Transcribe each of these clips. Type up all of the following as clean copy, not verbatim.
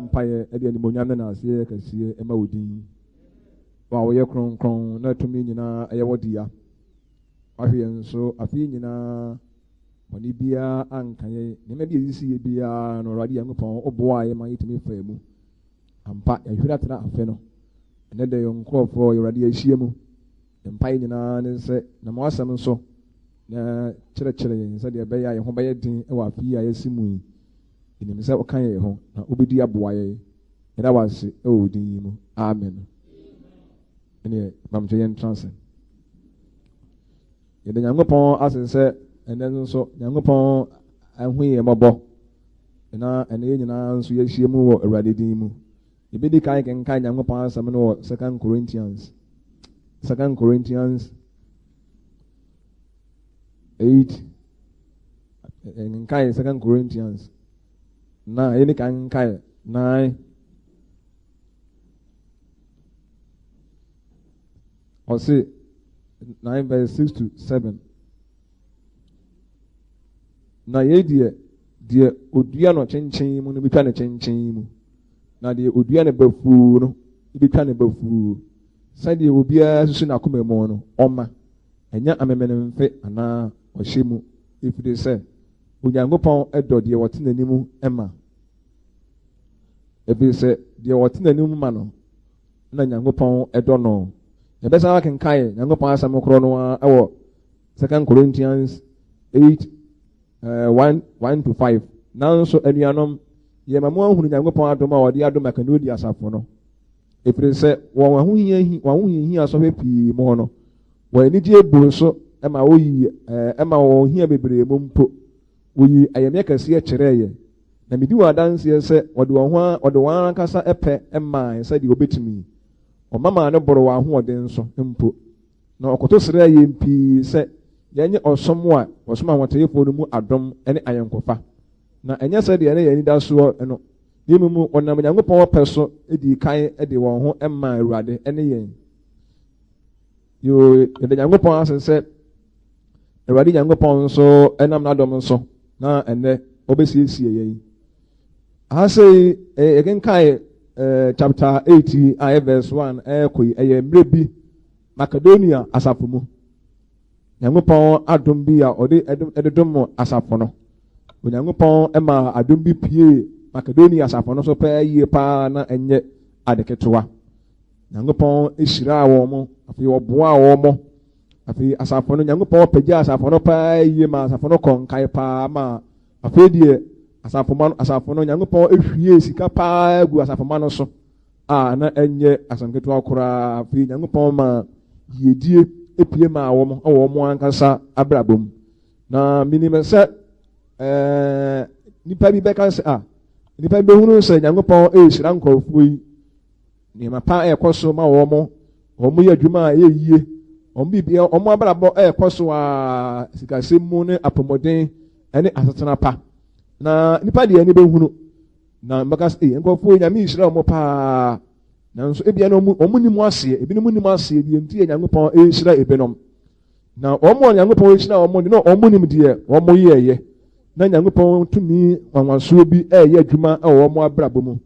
mpaye e de animonyam na ase kase e ma odin wa wo ye kronkron na tumi nyina e ye wodia ahwe nso afi nyina oni bia ankaye ne me bia sisi bia no Awurade Nyankopɔn oboa ye ma yitimi fa mu ampa ehwira tena afe no ene de yo nkrofo Awurade ahia mu mpaye nyina ne se na mo asem nso na kyerɛkyerɛ nsa de bɛyɛ ye ho bɛyɛ din e wa afi a yesimu yi inim sɛ okan ye ho na obedi aboa ye eda wase e odin mu amen ene mam je yen transe ye de Nyankopɔn asese ene nso Nyankopɔn ahu ye mɔbɔ na ene ye nyina nso ye hie mu wɔ Awurade din mu ibedi kan Nyankopɔn asɛm no wɔ 2 Corinthians 8 nkai 2 Corinthians na yeni kan kai 9 or say 9 verse 6 to 7 na ye die odua no kyenkyen mu no bitwa ne kyenkyen mu na die odua ne bafu no bitwa ne bafu sade obia susu na koma mu no ɔma enya amemenemfe ana ɔhye mu ifide sɛ Onyankopɔn ɛdɔ deɛ wɔte n'anim ɛma ebi sɛ deɛ wɔte n'anim ma no na Nyankopɔn ɛdɔ no yɛbɛsa akenkae Nyankopɔn asɛm korɔ no ɛwɔ 2 Corinthians 8 1 to 5 nanso anuanom yɛma mo ahunu Nyankopɔn adom a wɔde adom akanodi asafo no efiri sɛ wɔn ahohia asɔhwɛ pii mu no wɔn anigye buru so ɛma oyi ɛma wɔn hia bebree mu mpo oyi ayɛmɛ kɛseɛ kyerɛ yɛ na midi wɔ adanseɛ sɛ wɔde wɔn ankasa ɛpɛ ɛma sɛ deɛ obetumi ɔmama ne boro wɔn ahoɔden so mpo na ɔkoto srɛ yɛ pii sɛ yɛnyɛ ɔsom a ɔsom a wɔtɛyɛfoɔ no mu adom ɛne ayɛnkofa na ɛnyɛ sɛ deɛ ne yɛ nida soɔ ɛno yɛmu mu ɔnam Nyankopɔn pɛ so edi kan ɛde wɔn ho ɛma Awurade ɛne yɛn yɛde Nyankopɔn ase sɛ Awurade Nyankopɔn nso ɛnam n'adɔm nso na ɛnɛ ɔbɛsiesie yɛn ahasɛ yɛkenkae chapter 8 a verse 1 ɛkɔ yi ɛyɛ mmerɛ bi Makedonia asafo mu Nyankopɔn adom bi a ɔde ɛde dom asafo no Onyankopɔn ɛma adom bi pie Makedonia asafo no so pɛɛ yie paa na ɛnyɛ adeketewa Nyankopɔn ehyira wɔn mo afei ɔboa wɔn mo afei asafo no Nyankopɔn pagya asafo no paa yie ma asafo no kɔnkae paa ma afei deɛ asafo no Nyankopɔn ehwie sika paa gu asafo ma no so a na ɛnyɛ asanketewa koraa afei Nyankopɔn ma yiedie epie ma wɔn mo ankasa abrabom na minim sɛ nipa bi bɛka sɛ nipa bi hunu sɛ Nyankopɔn ehyira nkorɔfoɔ yi nneɛma pa ɛkɔ so ma wɔn yɛ adwuma a ɛyɛ yie wɔn abrabɔ ɛkɔ so a sikasɛm mu ne apɔmɔden ɛne asetena pa na nipa deɛ ani bɛhunu na mbɛka sɛ nkorɔfoɔ yi Nyame ehyira wɔn paa nanso ebia no wɔn nim aseɛ ebinom nim aseɛ deɛ nti yɛ Nyankopɔn ehyira ebinom na wɔn Nyankopɔn ehyira wɔn de na wɔn nim deɛ wɔn yɛɛyɛ na Nyankopɔn tumi wanwansoɔ bi ɛyɛ adwuma ɛwɔ wɔn abrabɔ mu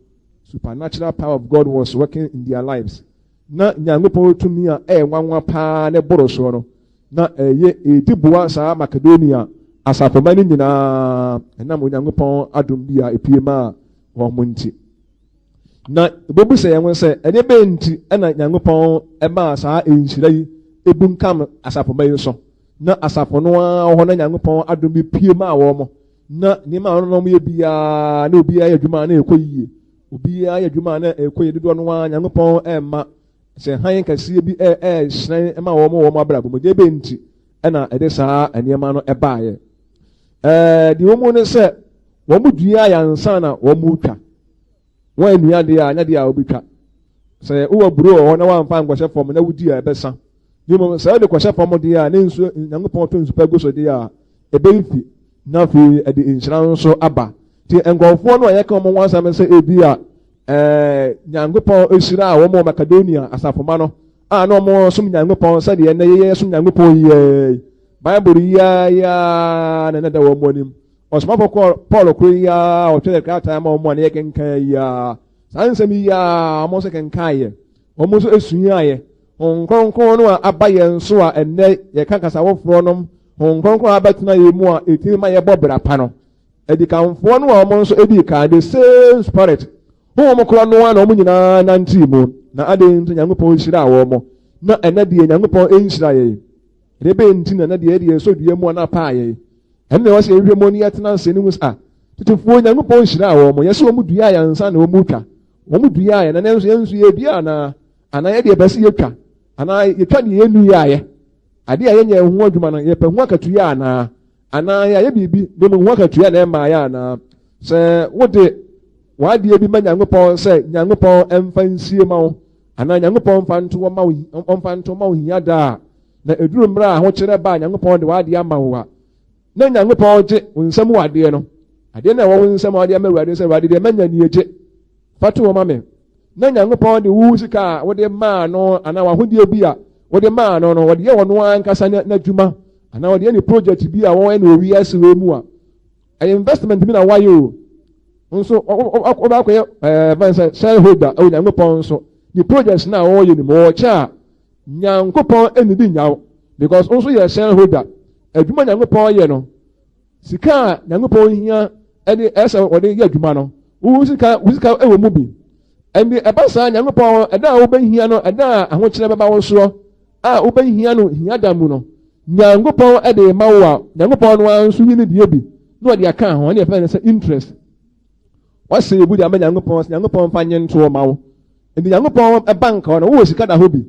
supernatural power of God was working in their lives na Nyankopɔn tumi a ɛyɛ nwanwa paa ne boro soɔ no na ɛyɛ edi boa saa Makedonia asafoma no nyinaa ɛnam Nyankopɔn adom bi a epie ma wɔn mo nti na ebobu sɛ yɛn sɛ ɛde bɛ nti ɛna Nyankopɔn ɛma saa nhyira yi ebunkam asafoma yi so na asafo no a hɔ na Nyankopɔn adom bi pie ma wɔn mo na nneɛma a wɔn yɛ biara na obiara yɛ adwuma na ɛkɔ yie obiara yɛ adwuma na ɛkɔ yie dodoɔ no a Nyankopɔn ɛma sɛ hann kɛseɛ bi ɛhyerɛn ɛma wɔn abrabɔ mu deɛ bɛ nti ɛna ɛde saa nneɛma no ɛbaayɛ deɛ wɔn mu no sɛ wɔn mu dua yansa na wɔn mu twa wɔn anua deɛ a anya deɛ a wɔbɛtwa sɛ wowɔ buro wɔ hɔ na wɔamfa nkɔhyɛ fam na wodi a ɛbɛsa yɛmu sɛ wode kɔhyɛ fam deɛ a ne nsuo Nyankopɔn to nsupa gu so deɛ a ɛbɛmfi na afei ɛde nhyira nso aba nti nkɔɔfoɔ no a yɛka wɔn ho asɛm sɛ ebi a Nyankopɔn ehyira a wɔn Makedonia asafoma no a na wɔn som Nyankopɔn sɛdeɛ ɛnɛ yɛyɛ som Nyankopɔn yie Bible yia na ɛnɛ da wɔn anim ɔsomafo Paul koro yia ɔtwerɛ krataa ma wɔn a ne yɛkenkan yia Sansemi ya almost can kaye, almost a sunyaye. Hong Kong no abaye so a enne ye ka kasa wo fronom Hong Kong abatuna ye mu a etin ma ye bobra pa no edi kanfo no a mo nso edi ka the same spirit ho mo kora no na mo nyina nanti mu na ade nto Nyankopɔn hyira wo mo na enne de Nyankopɔn enhyira ye rebe nti na de ye so due mu na pa ye enne wo se ehwe mo ni yetena nse ni mu sa titufo Nyankopɔn hyira wo mo ye so mo dua ya nsa na wo mu twa wo mu dua ya na nenso yenso ye dua na ana ye de besi ye twa ana yetwa ne yenu yaaye ade a yenye ho adwuma no yepa ho akatuya ana ya ye bibi de mo ho akatuya na ma ya na se wode wade bi ma Nyankopɔn se Nyankopɔn emfa nsie ma wo ana Nyankopɔn mfa nto ma wo mfa nto ma wo hia da na eduru mra ho kyerɛ ba Nyankopɔn de wade ama wo a na Nyankopɔn de nsɛm wade no ade na wo nsɛm wade ama Awurade se wade de manya ni eje fatu wo ma me na Nyankopɔn de wu sika wo de ma no ana wa hodie bi a wo de ma no no wo de ye wono ankasa na dwuma ana wo de ni project bi a wo na owi ase we mu a investment bi na wa yo nso o ba ko ye shareholder o Nyankopɔn nso ni project na wo ye ni mo cha Nyankopɔn enidi nyawo because nso ye shareholder adwuma Nyankopɔn ye no sika Nyankopɔn hia ene esa wo de ye adwuma no wu sika ewo mu bi endi ebasa Nyankopɔn eda wo behia no eda ahokyere beba wo so a wo behia no hia damu no Nyankopɔn ede ma wo a Nyankopɔn no anso yi ne die bi no de aka ho ne efa ne say interest wase ebu de ama Nyankopɔn fa nye nto ma wo endi Nyankopɔn e bank no wo sika da ho bi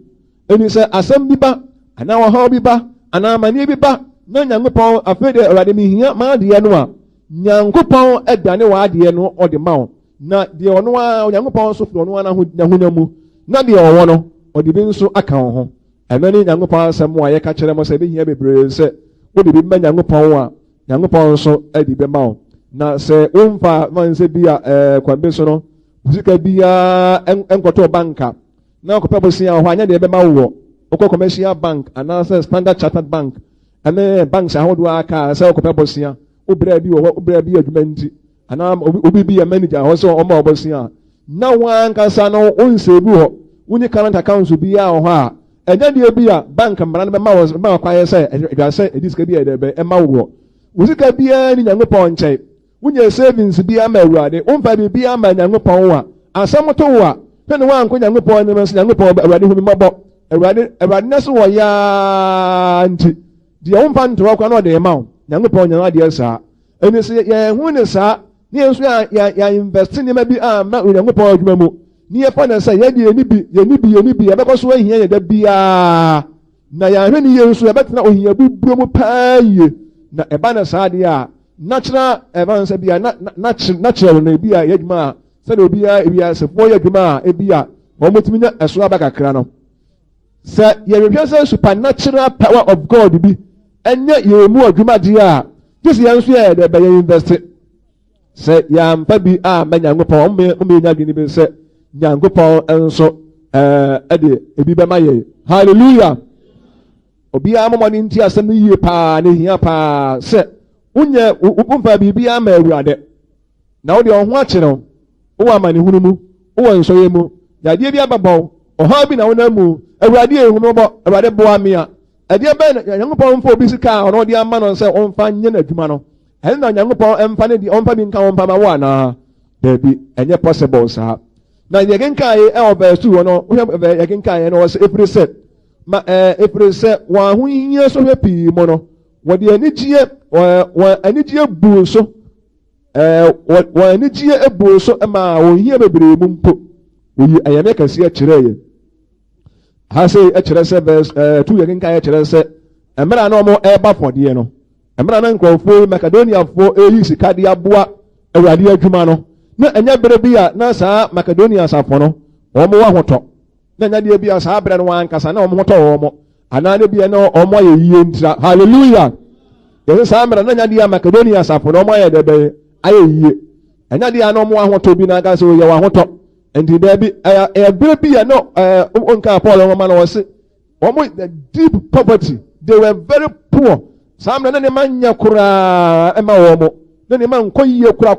eni say asem bi ba ana wo ha bi ba ana amane bi ba na Nyankopɔn afa de Awurade mi hia ma de no a Nyankopɔn edane wa de no o de ma wo na de ono a Nyankopɔn so fro ono na ho mu na de owo no o de bi nso aka ho emani Nyankopɔn asem wa ye ka kire mo se bi hia bebre se wo de bi ma Nyankopɔn a Nyankopɔn so edi be ma wo na se umfa man se bi a kwambe so no musika bi a enkoto banka na ko pebo sia ho anya de be ma wo okọ commercial bank ana se Standard Chartered Bank ane bank sha ho do aka se ko pebo sia obra bi wo obra bi adwuma nti ana obi bi ya manager ho so o ma obosia na wan kasa no onse bi ho woni current account bi ya ho a enya de bi a bank mbara no be ma kwaye se edwase edisika bi e be e ma wo usika bi a ni Nyankopɔn nkyɛ wonye savings bi ama Awurade umfa bi bi ama Nyankopɔn wa asam to wa hwene wan ko Nyankopɔn ne mens Nyankopɔn Awurade hu mi mabɔ Awurade na so wo ya nti de umfa nto kwa no de ma wo Nyankopɔn nya ade sa eni se ye hu ne sa ni enso ya invest ni ma bi ma Nyankopɔn adwuma mu ni ye fa na say ye de ni bi ye be ko so ahia ye da bia na ya hwe ni ye nso ye betena ohia buburo mu paaye na eba na sa de a natural evans bia natural na bia ye adwuma se de obi a bia se fo ye adwuma a bia wo mutumi na eso aba kakra no se ye hwe se supernatural power of God bi enya ye mu adwuma de a this ye nso ye de be invest se ya mpa bi ma Nyankopɔn me nya bi ni be se Nyankopɔn enso ade ebi be ma ye hallelujah obi a momoni nti asem yie pa ne hia pa se unye umfa bi ama Awurade na wo de ho akyere wo amane hunu mu wo nsoye mu ya de bi ababɔ oha bi na wo na mu Awurade ehunu bo Awurade boa me a ade be Nyankopɔn mfa obi sika ono de ama no se onfa nye na adwuma no ɛn na Nyankopɔn emfa ne di onfa bi nka onfa ma wo na da bi enye possible sa na ye genka ye e verse 2 no wo ye genka ye no was every set ma every set wa hu hia so hwe pi mo no wo de anigye wa anigye bu so wa anigye ebu so ma wo hia bebre mu mpo oyi ayame kase a kire ye ha se a kire se verse 2 ye genka ye kire se emra na omo eba fode no emra na nkrofo Macedonia fo eyi sika de aboa Awurade adwuma no na enya bere bi a na saa Macedonia safo no omo wa hoto na nya de bi a saa bere no wan kasa na omo hoto omo ana ne bi na omo ye yie ntira hallelujah ye saa bere na nya de Macedonia safo no omo ye de be aye yie enya de na omo wa hoto bi na kasa ye wa hoto enti de bi e bere bi a no onka Paul omo ma no wose omo deep poverty, they were very poor. Sam na ne manya kura ema wo mo na ne man koyie kura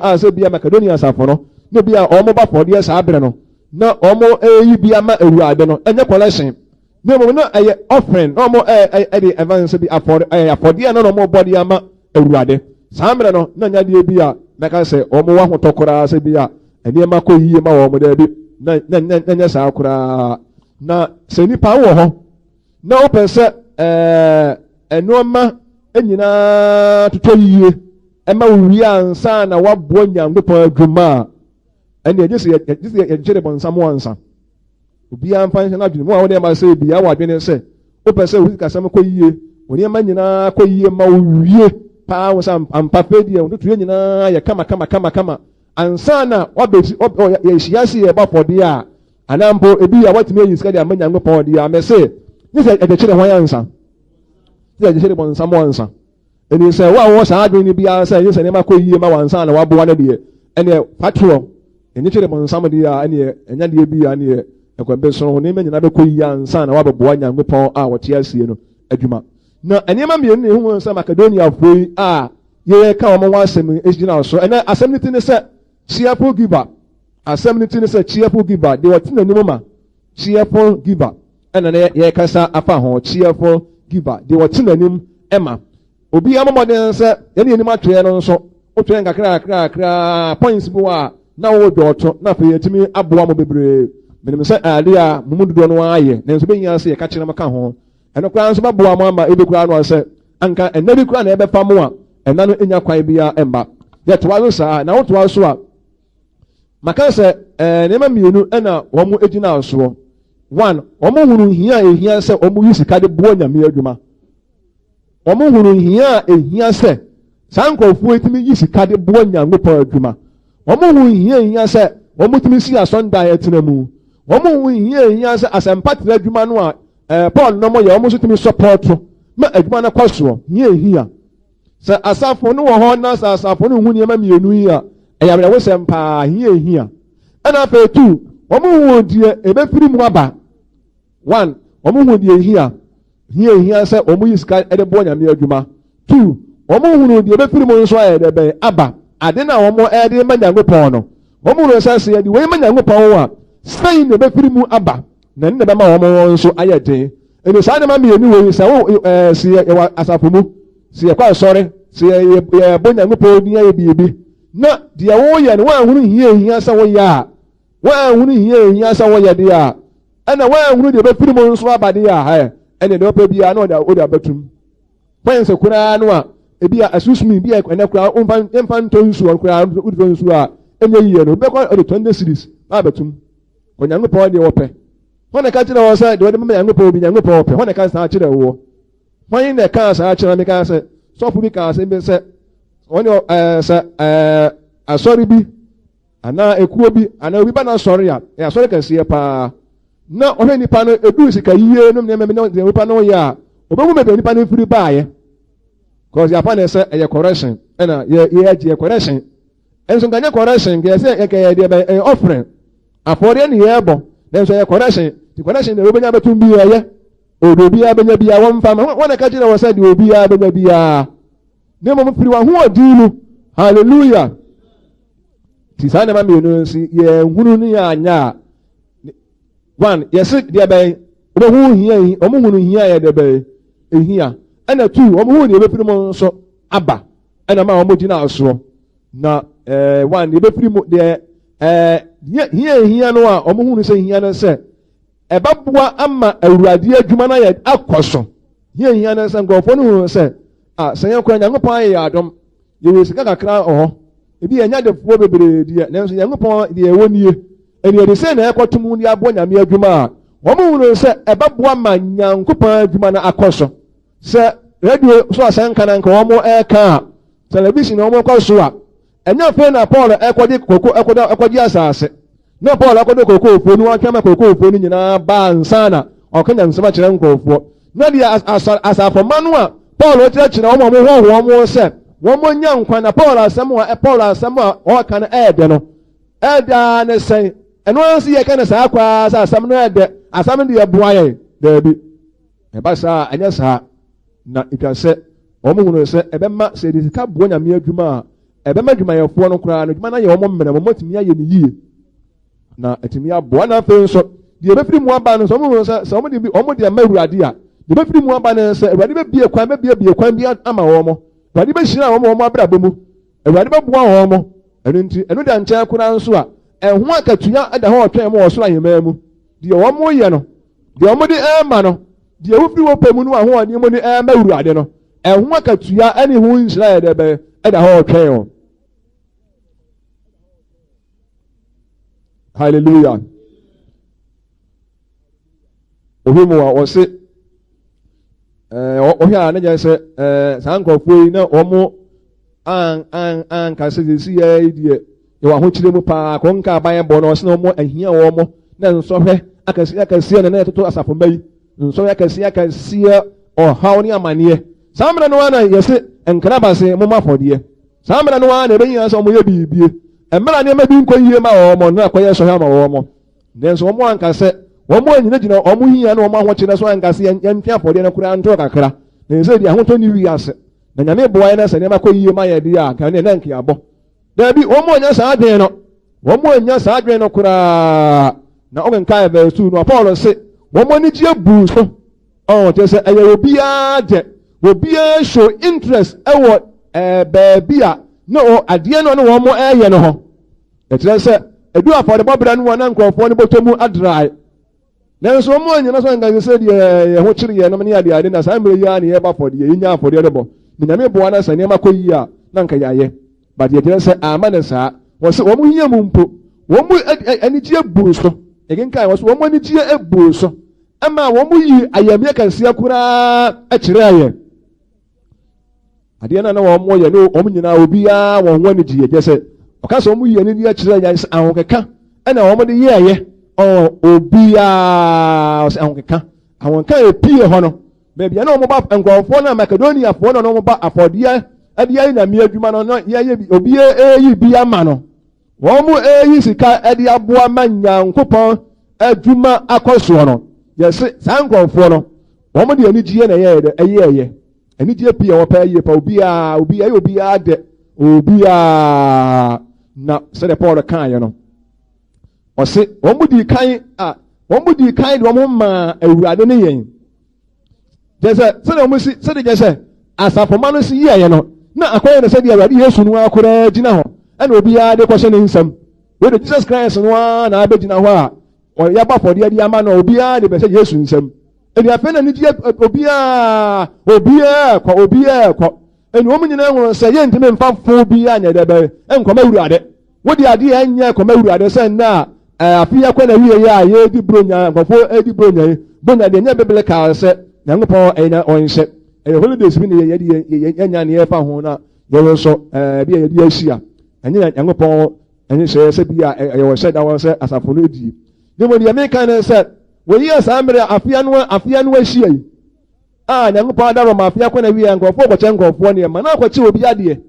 ase bia Macedonia safo no no be a omo for the sabrano, no omo a biama a radano, and the collection. No more no a offering, no more a advance to be for the no more body ama a rade. Sambrano, no bia, like I say, omo wa tokora sebia, and yamako yema omo debi, nanya sakura. Na seni pa wo ho na wo pese enoma enyina totoyie ema wi ansa na wabo Nyankopon adwuma ene ejese ejere bonsam wansa obi amfa na adwuma wo de ma se bia wadwene se wo pese wo kasam koyie woni ema nyina koyie ma wie pa wo sam ampafedie wo totoyie nyina ya kama ansa na wabeti ya shiasi e ba fode a anampo ebi ya watime yin sika de amanya Nyankopon de amese nise ejechere ho yansa nise ejechere bonsam wansa eni se wa sa adwene bia se nise ne makoyie ma wansa na wabo na de ene patro eni chere bonsam de a ene enya de bia ne ekwembe so ho ne manyina be koyie ansa na wabbo Nyankopon a wote asie no adwuma na enema mienu ne hu se Macedonia foi a ye ka omo wasem ejina so ene asem niti ne se CHEERFUL GIVER assembly is a cheerful giver. They were tin anymore. Cheerful giver. And then ye kasa afa ho cheerful giver. They were tin anim Emma. Obi amamo den say any anima tray no so. O tray kakra points bo na wo doto na fe yetimi aboa mo bebre. Menim say alia mumududo no aye. Na so be nya say ye ka kire maka ho. Eno kra nso baboa mo ama ebekura no say anka enabi kura na ebe fa mo a ena no enya kwan bia emba. Yet wa so na wo to so a maka se nema mienu na womu ejina so. One, womu hunu hia ehia se womu yisika de bo nyame adwuma. Womu hunu hia ehia se sankofu etimi yisika de bo nyame pa adwuma. Womu hunu hia se womu timi si asonda etena mu. Womu hunu hia se asempatra adwuma no a Paul no mo ye womu so timi support ma adwuma na kwaso hia. Se asafo no wo ho na asafo no hu nema mienu yi a eyabere wo sempa hia ana fa tu omo hu die ebe firi mu aba. One, omo hu die hia se omo yiska ede bo nyame adwuma. Two, omo hu die ebe firi mu nso ede be aba ade na omo ede ma Nyankopon no omo hu se se ade we ma Nyankopon wa sai ne ebe firi mu aba na ne be ma omo nso ayede ene sa ne ma mienu we se wo se asafo mu se ye kwa sori se ye bo Nyankopon ni aye bibi na dia wo ye no wa hunu hia sa wo ya wa hunu hia sa wo ya dia ana wa hunu de be firi mo nso abade ya ha ene de opa bia na o da batum kwense kura no a ebia asusumi bia ene kura umfa ntonsu on kura udonsu a enye yiye no be kwa o de 20 series ba batum Onyankopon de wo pe hone ka kire wo sa de wo de me Nyankopon bi Nyankopon pe hone ka sa kire wo hone ne ka sa kire me ka se sofu bi ka se be se oni asori bi ana ekuo bi ana obi ba na asori a e asori kase pa na ohwe nipa no edu sika yiye no me na nipa no ya obewu me nipa no firi baaye cause ya pa na say e correction na ye correction enso nganya correction ge say e ke de be offering afore ni ye bo then so ye correction the correction de obenya betum bi ye odobi abenya bia won fa wona ka jira wo say de obi abenya bia nemo mfiri wa hu odinu hallelujah tisane ma mienu si ye hunu ni anya one yes de be obo hu hia omo hunu hia ye de be ehia ana two omo hu de be firi mo nso aba ana ma omo dina aso na one de be firi mo de hia no a omo hunu se hia no se ebabua ama awurade adwuma na ye akoso hia no se ngofo no hu se sanya kwa Nyankopon aye adom ye we sika kakra oho ebi enya de fo bebre die nanso Nyankopon de ewonie eni de se na ekotum ndi abo nyame adwuma a wo mu no se ebabua ma Nyankopon adwuma na akoso se radio so asanka na nka wo mo eka television wo mo kwaso a enya fe na Paul ekodi koko ekodi asase na Paul ekodi koko ofo ni wa twama koko ofo ni nyina ba ansana okanya nsema kire nkofo na dia asafo manu a Paul otiachina wo mo ho se wo mo nya nkwa na Paul asem a o kan ede no eda ne sen eno ansi ye kan sa akwa sa asem no ede asem de ye boaye da bi e ba sa anya sa na itwa se wo mo hunu se ebe ma se de sika bo nyame adwuma ebema adwumayɛfoɔ no koraa no adwuma no yɛ wɔn mmerɛ wɔn atumi ayɛ ne yie na atumi aboa na afei nso deɛ ebɛfiri mu aba no sɛ wɔn de ɛma awurade a deɛ ebɛfiri mu aba no sɛ awurade bɛbie kwan bi ama wɔn awurade bɛhyira wɔn abrabɔ mu awurade bɛboa wɔn ɛno nti ɛno da nkyɛn koraa nso a ɛho akatua ɛda hɔ ɔtwɛn mu wɔ soro ahemmaa mu deɛ wɔn yɛ no deɛ wɔn de ɛɛma no deɛ wofiri wɔ pɛ mu no ahoɔden mu ne ɛɛma awurade no ɛho akatua ɛne ho nhyira yɛ dɛ bɛyɛ ɛda hɔ ɔtwɛn wɔn. Hallelujah. Obi mu a ɔse ɔhwɛ a ne gyɛ sɛ saa nkurɔfoɔ yi na wɔn ankasa sisi yɛ yi deɛ yɛwɔ ahokyere mu paa kɔnka aban bɔ na ɔse na wɔn ahia wɔn na nsɔhwɛ akɛseɛ na ɛtoto asafo mma yi nsɔhwɛ akɛseɛ ɔhaw ne amaneɛ saa mmerɛ no ara na yɛse nkra base mo ma afɔdeɛ saa mmerɛ no ara na ɛbɛnyina sɛ wɔn yɛ biribie mmerɛ nneɛma bi nkɔ yie ma wɔn no akɔyɛ sɔhwɛ ama wɔn nanso wɔn ankasɛ wɔn anyinagyina wɔn hia na wɔn ahokyere so ankasɛ yɛntwe afɔdeɛ no koraa nto kakra na yɛsɛ deɛ ahotɔ ne wi ase na nyame boa yɛ na sɛ nneɛma kɔ yie ma yɛ deɛ a kan ne nanke abɔ daabi wɔn anya saa adwene no wɔn anya saa adwene no koraa na ɔnkenka verse 2 no Paul se wɔn ani gye bu so kyerɛ sɛ ɛyɛ obiara de obiara show interest ɛwɔ baabi a na adeɛ no wɔn ɛyɛ no hɔ ɛkyerɛ sɛ edu afɔdebɔ bere no wɔn na nkurɔfoɔ no bɔtɔ mu adrae nanso wɔn anyina so nka sɛ deɛ yɛho kyere yɛ nom ne adeade na saa mmerɛ yi a ne yɛba afɔdeɛ yɛnya afɔdeɛ no bɔ ne nyame boa na sɛ nneɛma kɔ yie a na nka yɛayɛ but yɛkyerɛ sɛ ama ne saa wɔn hia mu mpo wɔn anigye buru so ɛkenkan wɔn anigye buru so ama wɔn yi ayamyɛ kɛseɛ koraa akyerɛ ayɛ adeɛ no na wɔn yɛ no wɔn nyinaa obiara wɔn ho anigye yɛ sɛ ɔka sɛ wɔn yi anigye akyerɛ ayɛ sɛ ahokeka ɛna wɔn de yɛɛyɛ obiara sɛ ahokeka epie hɔ no baabi a na wɔn ba nkurɔfoɔ na Makedoniafoɔ na wɔn ba afɔdeɛ ɛde yɛ nyame adwuma no na yɛyɛ obiara eyi bi ama no wɔn mu eyi sika ɛde aboa ma Nyankopɔn adwuma akɔ soɔ no yɛsɛ saa nkurɔfoɔ no wɔn de anigye na ɛyɛ anigye pie wɔ pɛ yie pa obiara de obiara na sɛdeɛ Paul kan yɛ no ɔse wɔn mu di kan de wɔn ma awurade ne yɛn gyesɛ sɛdeɛ wɔn si sɛdeɛ gyesɛ asafoma no si yɛyɛ no na akɔyɛ no sɛdeɛ awurade Yesu no akora gyina hɔ ɛna obiara de kɔhyɛ ne nsam wɔde Jesus Christ no ara na abɛgyina hɔ a ɔyɛba afɔdeɛ de ama no obiara de bɛhyɛ Yesu nsam ɛdi afei na anigye obiara kɔ ɛni wɔn nyinaa wɔn sɛ yɛntumi mfa fo obiara nyɛ dɛ bɛyɛ ɛnkɔmɛ awurade wɔde adeɛ ɛnyɛ kɔmɛ awurade sɛ nna afi akɔ na wiye a yɛdi bronya nkɔfo edi bronya deɛ nyɛ bebele kaa sɛ Nyankopɔn ɛnya ɔnhyɛ ɛyɛ holidays bi ne yɛnya ne yɛfa ho na yɛwɔ so bi a yɛde ahyia ɛnyɛ Nyankopɔn ɛnyɛ hyɛ sɛ bi a ɛyɛ wɔ hyɛ da wɔ sɛ asafo no edi ne mo deɛ meka ne sɛ wɔyi saa mmerɛ afia no ahyia yi a Nyankopɔn adarɔ ma afia kɔ na wiye nkɔfo kɔkyɛ nkɔfoɔ ne ma na akɔkyɛ obi adeɛ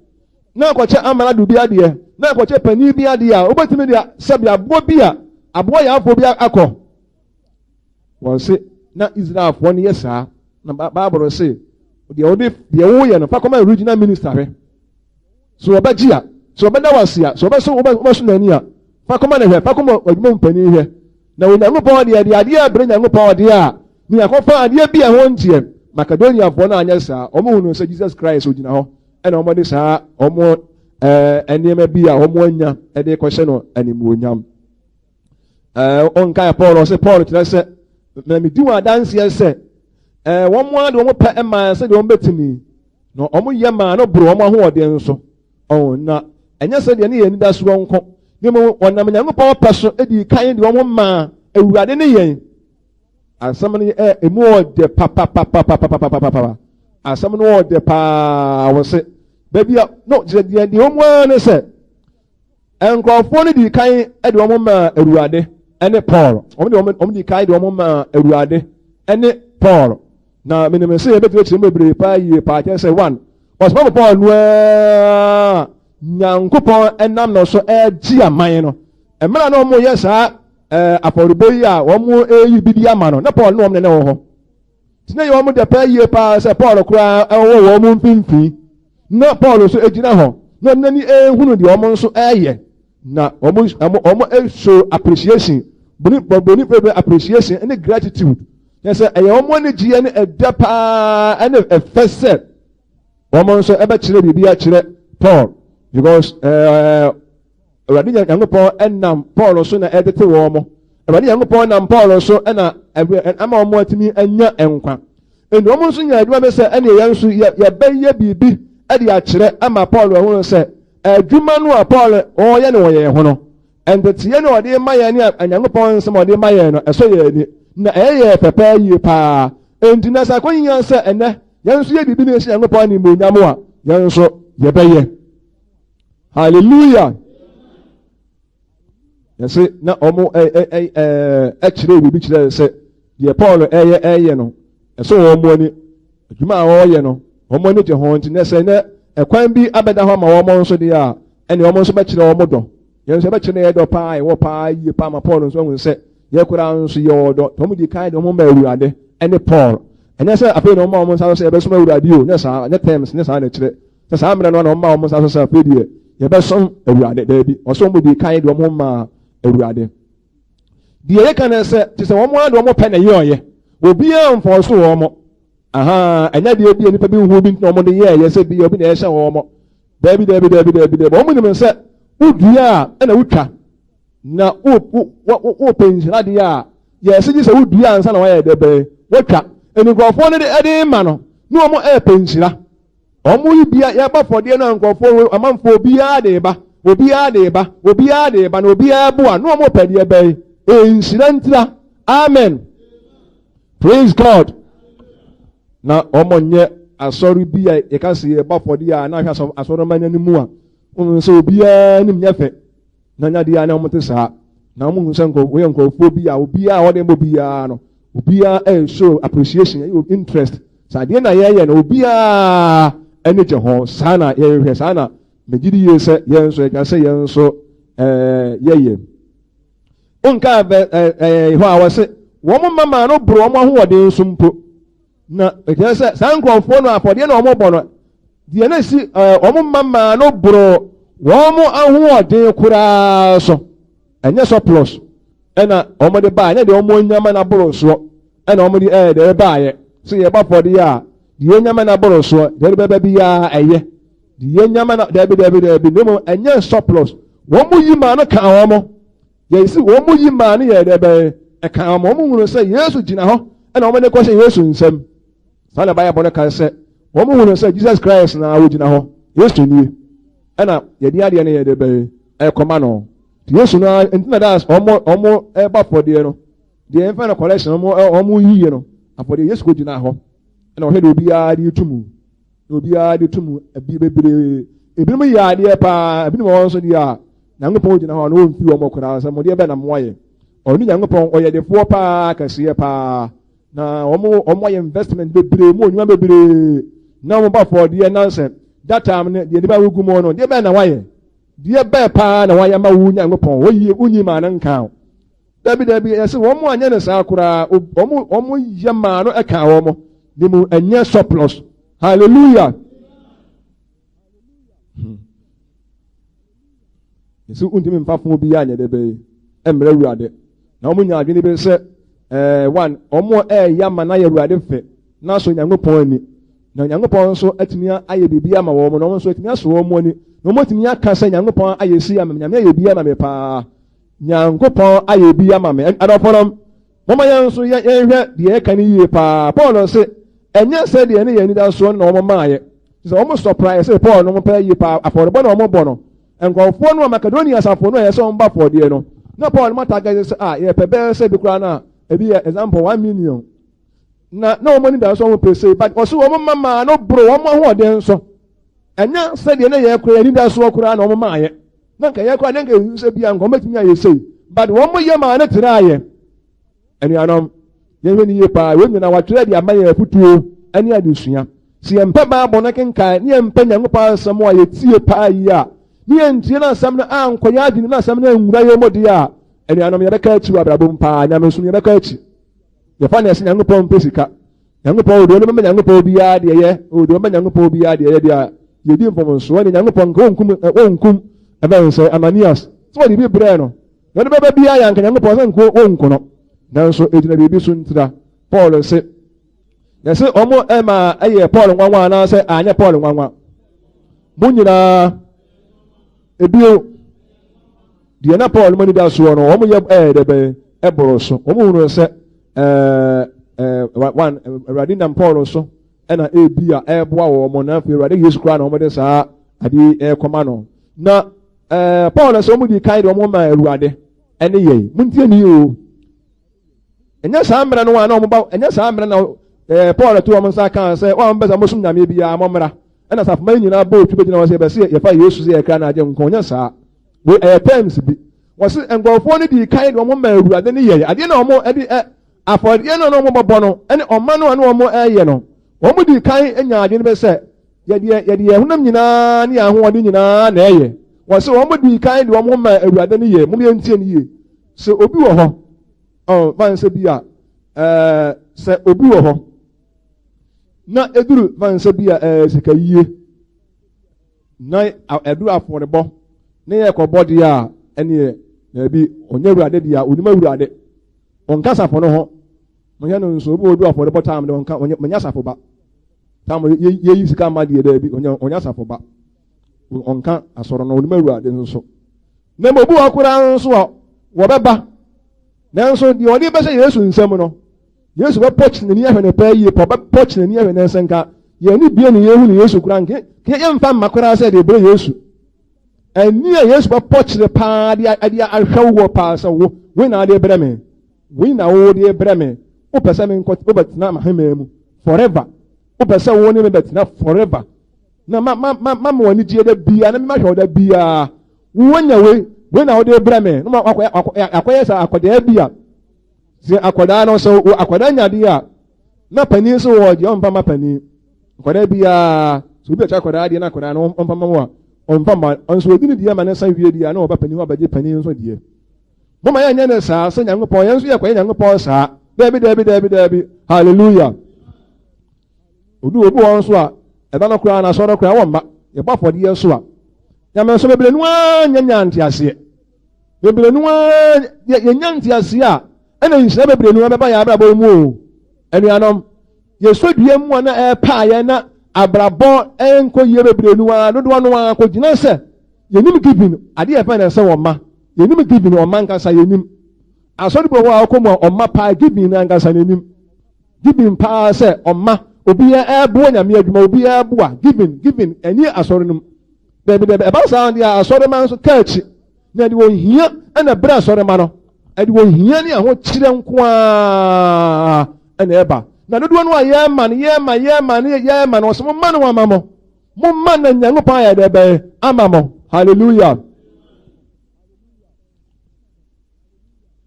na akɔkyɛ amanado bi adeɛ na akɔkyɛ panin bi adeɛ a wobɛtumi de sɛbi aboɔ bi a aboɔ yɛ afɔ bi akɔ wɔn se na Israelfoɔ no yɛ saa na Bible se deɛ woyɛ no fa kɔma regional minister hwɛ so wɔbɛgye a so wɔbɛda wase a so wɔbɛso n'ani a fa kɔma ne hwɛ fa kɔma adwuma mpanin hwɛ na Onyankopɔn deɛ adeɛ a bere Nyankopɔn deɛ a ne akɔfa adeɛ bi a ho nteɛ Makedoniafoɔ no anyɛ saa wɔn hunu sɛ Jesus Christ ogyina hɔ ɛna wɔn de saa wɔn nneɛma bi a wɔn anya ɛde kɔhyɛ no animuonyam ɔnkae Paul ɔsɛ Paul kyerɛ sɛ na medi wɔn adanseɛ sɛ wɔn mu ade wɔn pɛ ɛmaa sɛdeɛ wɔn bɛtumi na wɔn yɛ maa no boro wɔn ahoɔden nso na ɛnyɛ sɛdeɛ ne yɛ anidasoɔ nko ne mu wɔnam Nyankopɔn pɛ so edi kan de wɔn maa awurade ne yɛn asɛm no emu ɔdɛ papapapapapapapa asɛm no ɔdɛ paa wɔsɛ baabi a no deɛ wɔn mu ara ne sɛ nkurɔfoɔ no di kan de wɔn maa awurade ɛne Paul wɔn di kan de wɔn maa awurade ɛne Paul na menim sɛ yɛbɛtumi akyerɛ mu bebree paa yie paa kyerɛ sɛ one ɔsoma Paul noa Nyankopɔn ɛnam na so ɛgye aman no mmerɛ na wɔn yɛ saa afɔrebɔ yi a wɔn ɛyi bi di ama no na Paul ne wɔn nene wɔ hɔ tena yɛ wɔn de paa yie paa sɛ Paul koraa ɛwɔ wɔn mfimfini na Paul nso gyina hɔ no nani hunu de omo nso na omo show appreciation boni appreciation and gratitude. Yes, I am one GN a dapa and a first set. Woman so ever chile be a chile Paul because Radina Yango and Nam Paul also na edited woman. Radina Yango and Paul also and I'm more to me and ya enqua. And woman soon I do say any young so ya be at the chile and my Paul will say a Jumanu Paul or Yano Hono. And the Tiano de Maya and Yango some of the Maya, I saw ye na prepare you pa. And Dinasa Queen answer and Yansu ye business Yango Pony Munamua, Yanso, Yabeye. Hallelujah. You see, now actually we beach there say, the Paul no, and so money, Juma or yeno, or money to haunt, and say, a quite be Abedahama or Monso de are, and you almost bet your modo. You say, bet your pie, or pie, you palm upon us when we say, you could answer your dot, Tommy kind of woman, and the Paul. And that's a paid on moments, I say, best way with you, yes, I, net terms, yes, I know. That's how I'm one on moments, I was a video. Your best son, a rad, baby, or somebody kind of woman, a rad. The Akan said, "Tis a one more penny a year, will be on for so warm. Aha, and that you'll be any people who been no more the year, yes, be open air so warm. Debbie, the woman said, would ya and a woodka. Now, what opens, Ladia? Yes, it is a wood ya and son away the bay. What cat? And you go for the Eddie Mano. No more air pensila. Omu be a yaba for the uncle for a month for be a deba, will be a deba, will be a deba, will be a boa, no more penny a bay. Incidentally, amen. Praise God. Now, omonye asori biya you can see about for the na hwa so asori manya ni mu a so biya nim nyafe na nya dia na omote sa na mu nse nko we nko fo biya obiya a wode mo biya no obiya show appreciation interest sa de na ye no obiya ene je ho sana ye hwe sana megidi ye se ye nso ye ka se ye nso ye unka ho a wose wo mama no bro mo ahode nso mpo na ekye se san krofo no afode na omo bo no de na si omo mama no bro wo mo ahode kura so enye so plus ena omo de ba nya de omo nyama na bro so ena omo de de ba ye so ye ba fode ya de nyama na bro so de be bi ya eye de nyama na de bi no enye so plus wo mo yima no ka wo mo ye si wo mo yima no ye de be e ka mo mo hunu se Yesu gina ho ena omo ne ko se Yesu nsem sana Bible no kan se wo mo hunu se Jesus Christ na wo gina ho Yesu ni ena ye di ade ne ye de be e koma no Yesu na entina das omo e ba fode no de en fa na collection omo yiye no afode Yesu ko gina ho ena o he de obi a di tumu abi bebre ebi mo ya de pa ebi mo won so di a na ngopon gina ho na o mfi omo kora se mo de be na mo ye oni nyangopon oye de fo pa kase pa na omo ye investment bebre mo onwa bebre na mo ba for de nonsense that time ne de ba wugu mo no de be na waye de be pa na waye ma wu nyangopon oyi unyi ma na nka dabi yesi wo mo anya ne sa kura omo yema no eka wo mo de mu anya surplus hallelujah yesi untimi mfafo bi anya de be emre ruade na omo nya adwene be se one omo yama na ye ruade fe na so nyangopon ani na nyangopon so atimi aye bibia ma wo mo na omo so atimi aso wo mo ani na omo atimi aka se nyangopon aye si ama nyame aye bibia ma me pa nyangopon aye bibia ma me adofonom mama yan so ye hwe de e kan yi pa Paul se enya se de ne ye ni da so na omo maaye so omo surprise se Paul no mo pa yi pa afọrọbọ na omo bọ no enkofo no Macedonia safo no ye so mba for de no na Paul mata ga se ye pebe se bi kura na ebi example 1 million na omo ni da so mo pese but oso omo mama no bro omo ho de nso enya se de ne ye kura ni da so kura na omo maaye na nka ye kura na nka se bia nko matimi aye sei but omo ye ma na tira aye eni anom ye hwe ye pa we nyina watire de amaye afutuo ani adusua si empe ba bo na kenka ni empe nyangopa asem a ye tie pa yi a ni entie na asem na ankoya adini na asem na nwura ye modi a eni anom ye beka achi abrabom pa nyame so ye beka achi ye fa na ese nyangopa mpesika nyangopa odo no me nyangopa obi a de ye odo me nyangopa obi a de ye de a yedi mpɔmnso ne Nyankopɔn nka wonkum ɛbɛn sɛ Ananias sɛ wɔde bi brɛ no na ɔde bɛba bia yɛ anka Nyankopɔn sɛ nka wonku no nanso egyina biribi so ntira Paul se yɛsɛ ɔmo ɛma ɛyɛ Paul nwanwa anaasɛ anyɛ Paul nwanwa mo nyinaa ebio deɛ na Paul mani da soɔ no ɔmo yɛ dɛbɛ ɛboro so ɔmo hunu sɛ Awurade nam Paul so ɛna ebi a ɛboa wɔ ɔmo na afei Awurade Yesu kora na ɔmo de saa ade ɛkɔma no na Paul sɛ ɔmo di kan de ɔmo ma Awurade ɛne yɛn muntie ni o ɛnyɛ saa mmerɛ no a na ɔmo ba ɛnyɛ saa mmerɛ na Paul to ɔmo nsa kan sɛ wɔn bɛsa mo som nyame bi a mo mmra ɛna safoma nyinaa bɔ otu bɛgyina wɔ sɛ bɛsɛ yɛfa Yesu sɛ yɛkra na agye nkɔn nyɛ saa we ɛyɛ terms bi wɔsi nkɔfoɔ no di kan de ɔmo ma Awurade ne yɛn adeɛ na ɔmo ɛde afɔdeɛ no ɔmo bɔbɔ no ɛne ɔma no a na ɔmo ɛyɛ no ɔmo di kan anya adwene bɛ sɛ yɛde ɛhonam nyinaa ne ahoɔden nyinaa na ɛyɛ wɔsi ɔmo di kan de ɔmo ma Awurade ne yɛn mo yɛ ntie ne yie sɛ obi wɔ hɔ vansa bi a sɛ obi wɔ hɔ na eduru vansa bi a sika yie na eduru afɔrebɔ ne yɛ kɔbɔ deɛ a ɛne ebi onye Awurade deɛ a onima Awurade ɔnkasa fɔ no ho mo yɛ no nso obi odu afɔrebɔ tam de ɔnka ɔnya safo ba tam yɛyi sika ma deɛ dɛ bi ɔnya safo ba ɔnka asɔrɔ no onima Awurade nso na mo obi wɔ kora nso a wɔbɛba nanso deɛ ɔde bɛhyɛ Yesu nsɛm no Yesu bɛpɔ kyinani ahwɛ ne pɛ yie bɛpɔ kyinani ahwɛ ne nsenka yɛni bie ne yehu ne Yesu kura nke yɛmfa mma kora sɛ de brɛ Yesu ani a Yesu bɛpɔ kyerɛ paa de ahwɛ wo paa sɛ wo we na ade brɛ me we na wo de brɛ me wo pɛ sɛ me nkɔ wo bɛtena mahema mu forever wo pɛ sɛ wo ne me bɛtena forever na ma wani gye da bia na me ma hwɛ da bia wo nya we na wo de brɛ me no akɔyɛ sɛ akɔda bia sɛ akɔda no sɛ akɔda nyade a na pani so wɔ gye ɔmpa ma pani akɔda bia so obi akɔ akɔda de na akɔda no ɔmpa ma wa ɔmpa ma ɔnso odi ne die ma ne san wie die na ɔba pani ho abagye pani nso die mama yɛ nyɛ ne saa sɛ Nyankopɔn yɛn nso yɛ kɔyɛ Nyankopɔn saa dabi hallelujah obi wɔn so a ɛda no koraa na asɔre koraa wɔn ma yɛbɔ afɔdeɛ so a nyame nso bebree no a nyanya nteaseɛ bebree no a yɛnya nteaseɛ a ɛna nhyira bebree no bɛba yɛ abrabɔ mu o anuanom yɛsɔ dua mu a na ɛpa yɛ na abrabɔ ɛnkɔ yie bebree no a dodoɔ no a kɔgyina sɛ yɛnim giving adeɛ ɛfɛ na ɛsɛ wɔn ma yɛnim giving ɔma nkasa yɛnim asɔre bɔ hɔ a ɔkɔ mu a ɔma paa giving na nkasa n'anim giving paa sɛ ɔma obi ɛɛboa nyame adwuma obi ɛɛboa giving ɛni asɔre no mu dabi ɛba saa deɛ asɔre ma nso kaakyi na ɛde wɔn hia ɛna brɛ asɔre ma no ɛde wɔn hia ne ahokyerɛ nko a ɛna ɛba na dodoɔ no a yɛma no ɔsɛ momma no ama mo momma na Nyankopɔn ayɛ dɛ bɛyɛ ama mo hallelujah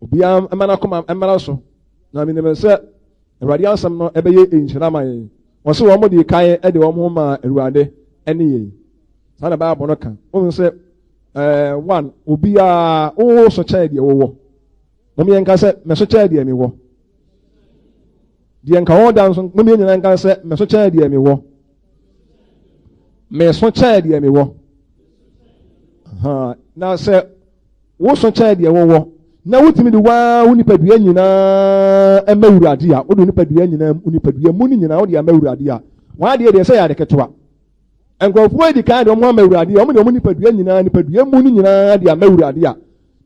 obiara ɛma no akoma ɛmmara so na menim sɛ Awurade asɛm no ɛbɛyɛ nhyira ma yɛn ɔsɛ wɔn mo de kan ɛde wɔn ho ma Awurade ɛne yɛn saa na Bible no ka wɔn sɛ one obiara wo so kyɛn deɛ wɔwɔ wɔn yɛn ka sɛ mɛso kyɛn deɛ mewɔ deɛ nka wɔn da nso wɔn yɛn nyinaa nka sɛ mɛso kyɛn deɛ mewɔ mɛso kyɛn deɛ mewɔ na sɛ wo so kyɛn deɛ wɔwɔ na wotumi de waa wo nipadua nyinaa ɛma Awurade a wode nipadua nyinaa nipadua mu nyinaa wode ama Awurade a wɔn adeɛ deɛ sɛ yɛ ade ketewa nkurɔfoɔ edi kan de wɔn ama Awurade a wɔn de wɔn nipadua nyinaa nipadua mu nyinaa de ama Awurade a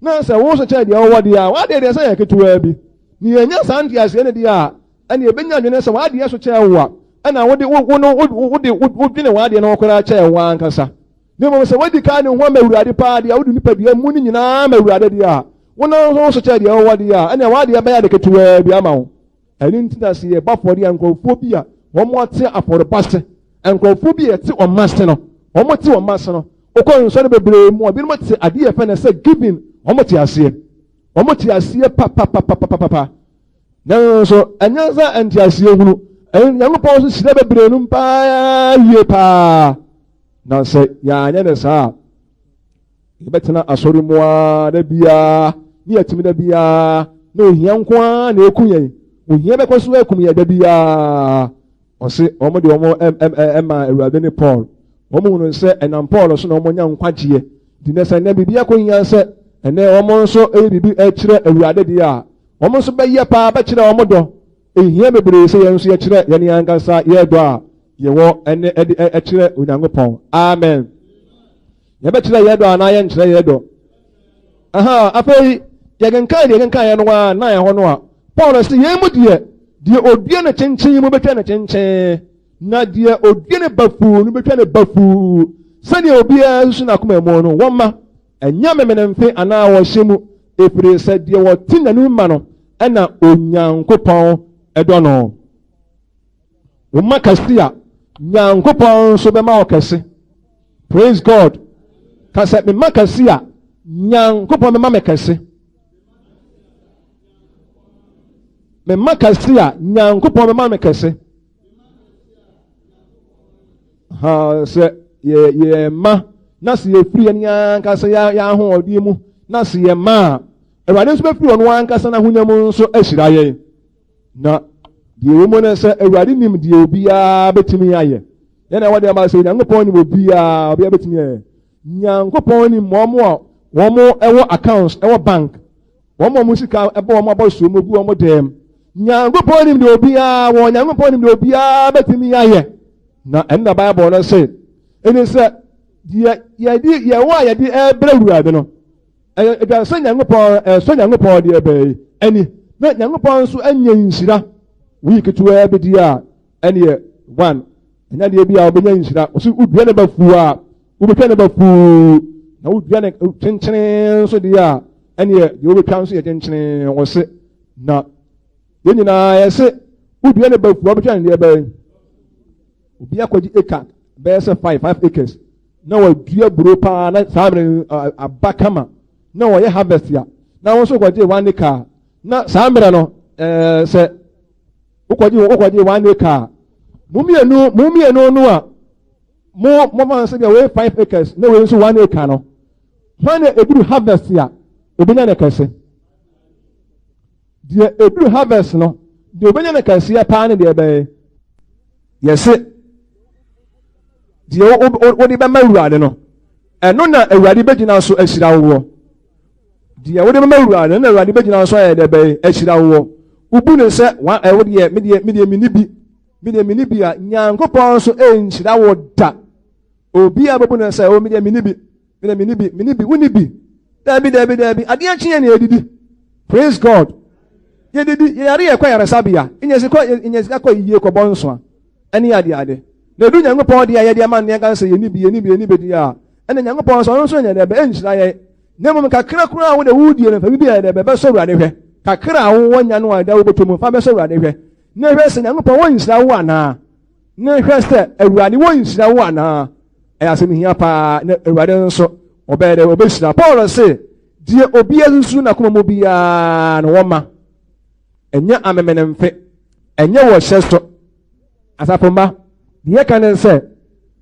na sɛ wo so kyɛn deɛ wɔwɔ deɛ a wɔn adeɛ deɛ sɛ yɛ ketewa bi ne yɛnya saa nteaseɛ ne deɛ a ɛne ebenya adwene sɛ wɔn adeɛ so kyɛn wo a ɛna wode wodwene wɔn adeɛ no wɔkora kyɛn wo ankasa ne mmom sɛ wodi kan de ho ama Awurade paa deɛ wode nipadua mu nyinaa ama Awurade deɛ a wɔn nso so kyɛn deɛ wɔwɔ deɛ a ɛna wɔn adeɛ bɛyɛ ade ketewa bi ama wo ɛne nti na sɛ yɛ ba afɔre a nkurɔfoɔ bi a wɔn te afɔreba se nkurɔfoɔ bi a yɛte wɔn ma se no wɔn te wɔn ma se no okɔ nsɔre bebree mu a binom te adeɛ yɛfɛ no sɛ giving wɔn te aseɛ papapapapapa nanso ɛnyɛ sɛ ɛnte aseɛ hunu Nyankopɔn nso hyira bebree no paa yie paa na sɛ yɛanyɛ ne saa yɛbɛtena asɔre mu a da biara ne yɛtumi da biara na ohia nko a na eku yɛn ohia bɛkɔ so ekum yɛn da biara ɔse wɔn de wɔn ɛma Awurade ne Paul Woman say, and I'm Paul, so no one young quantity. Didn't say, never be a queen answer, and then almost so a baby a chile a rather dear. Almost by your pa, but you know, Modo. A year maybe say, and see a chile, any angasa, ye dwa. You walk and a chile with young upon. Amen. You bet you yedo and I am yedo. Aha, I pay Yagan Kai and one, nine honor. Paul say, Yemudia, dear Odiana Chenchi, you better a chenche. Not dear Odiana Bafu, you better a Bafu. Sunny Obia, Sunakume Mono, Wama, and Yamaman and Fe, and I was Shimu, if they said, dear what tin and Umano, and now Unyan Copon, Edono. Umakasia, Yan Copon, Sobemacasi. Praise God. Cassette me Macasia, Yan Copon Mamacasi. Me Macasia, Yan Copon Mamacasi. Ha, say, ye, ma, Nasi free and Yan Cassia, Yaho, or Dimu, Nasi ma. And I don't free on one Casana Hunamun, so Eshidaye. Na, the woman said, a radinim, the Obia, Betimiaye. Then I want to say, young upon will be a Betimiaye. Young upon him, one more, our accounts, our bank. One more musical, a bomb about so move them. Young upon him, there will be a one young upon him, there will be a Betimiaye. Na, and the Bible said, and it said, why I did a brave, I don't know. And I send young upon the bay, any, not young upon so any insida. We could to every dear, any one. And then there be our beginnings that was would about food, would be about food. Now would be attention, so dear, and yet you will counsel attention or say, not. Then you know, I say, would be about Robert and the bay. Would be a quad acre, bears 5 acres. No, a dear bropa, not having a backhammer. No, I harvest here. Now also got 1 acre. Not Sambrano, said, Ukwaji 1 acre. Mumia no, more man say away 5 acres, no way so 1 acre no. When a good harvest here, Obinana Cassi. Dear a good harvest no, the Obinana Cassi a pan in the bay. Yes, it. Dear Odi Bamara no, and no, a radi begin so a shida war. Dear Odi Bamara and a radi begin so a bay, a shida war. Ubuna said, 1 I would yet media minibi. Minibia, Yankopon so ain't that would that. O be a babuna say, oh, media minibi, Winnibi. Debbie. I didn't change any did. Praise God. Ye did ye acquire a sabia. In his Yako Bonswa. Any idea. The do young upon the idea man, I say, anybody. And then young upon also in the bench. I never make a crack around with the woody and maybe the best so rather. Kakra, 1 January, that will to move so rather. Never say, I'm upon that one. Never say, a ruddy one's that one. I asked me here, rather so, or better, obesity. Paul say, dear Obia soon, I come Mobia and Woma. And yet I'm a man and fit. And you was so. As I remember, the can say,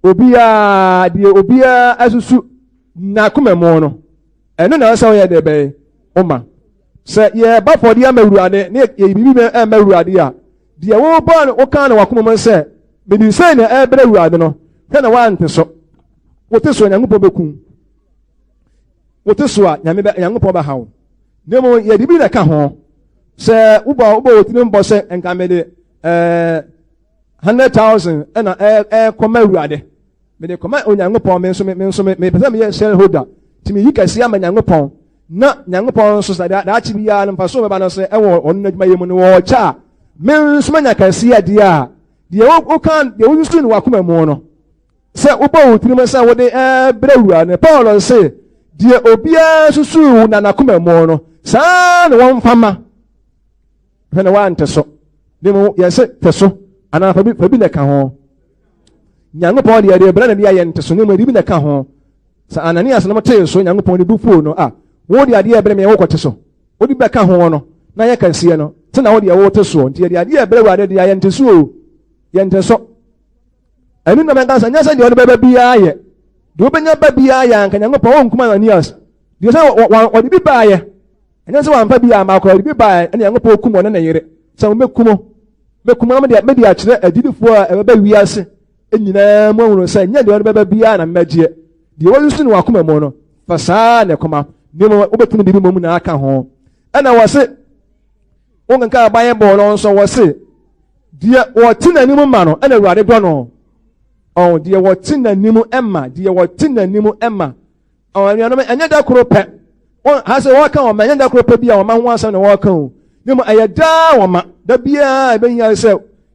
Obia, dear Obia, as you suit, Nakume mono. And then I saw you there, bay, Oma. Say, yeah, but for the Amerade, near a Meradia. The old born o kind of Wakuman said, but you say the air better rather no. Can I want so? What is one young Pobecum? What is what young Poba how? No more yet be the cajon. Say, Uba Boss and Camede 100,000 and a commerade. But they come out on young upon men so may be shareholder. To me, you can see I'm a young upon. Not young upon so that actually be and Paso about say, I want my woman or cha. Men smanya can see a dear. The old can the old student Wakuma mono. Say Ubo Trimasa what they brewa and Paul say, dear Obia Susu Nanakuma mono. Son one farmer. When I want to so. Demo yes so. And I forbid the cajon. Young upon the idea, Brandon Yan to Sunima, even the cajon. So Ananias no tell so young upon the buffo no. Ah, what the idea bring me over so. What the back cajon? Now you can see no. So now the water so. The idea brewa the iron to so. Yente so. I don't know about and yes, I don't baby aye. Do open your baby aye and can you go home come on years. Do you know what be buy? And that's one baby I mark or be buy and young poor come on and a year. So make kumo. Make kumo maybe actually a did for a baby as enyina mo hunu say nya de won beba bia na mmagye de wosu ne wakoma mo no fa saa ne koma ne mo obetumi de bi mo mu na aka ho ana wose wonka Bible no so wose de wote nanim ma no ana Awurade do no de wote nanim emma de wote nanim emma anuanom anya da koro pe ha se waka o ma anya da koro pe bia o ma ho asem ne waka o ne mo ayada wo ma da bia e benya se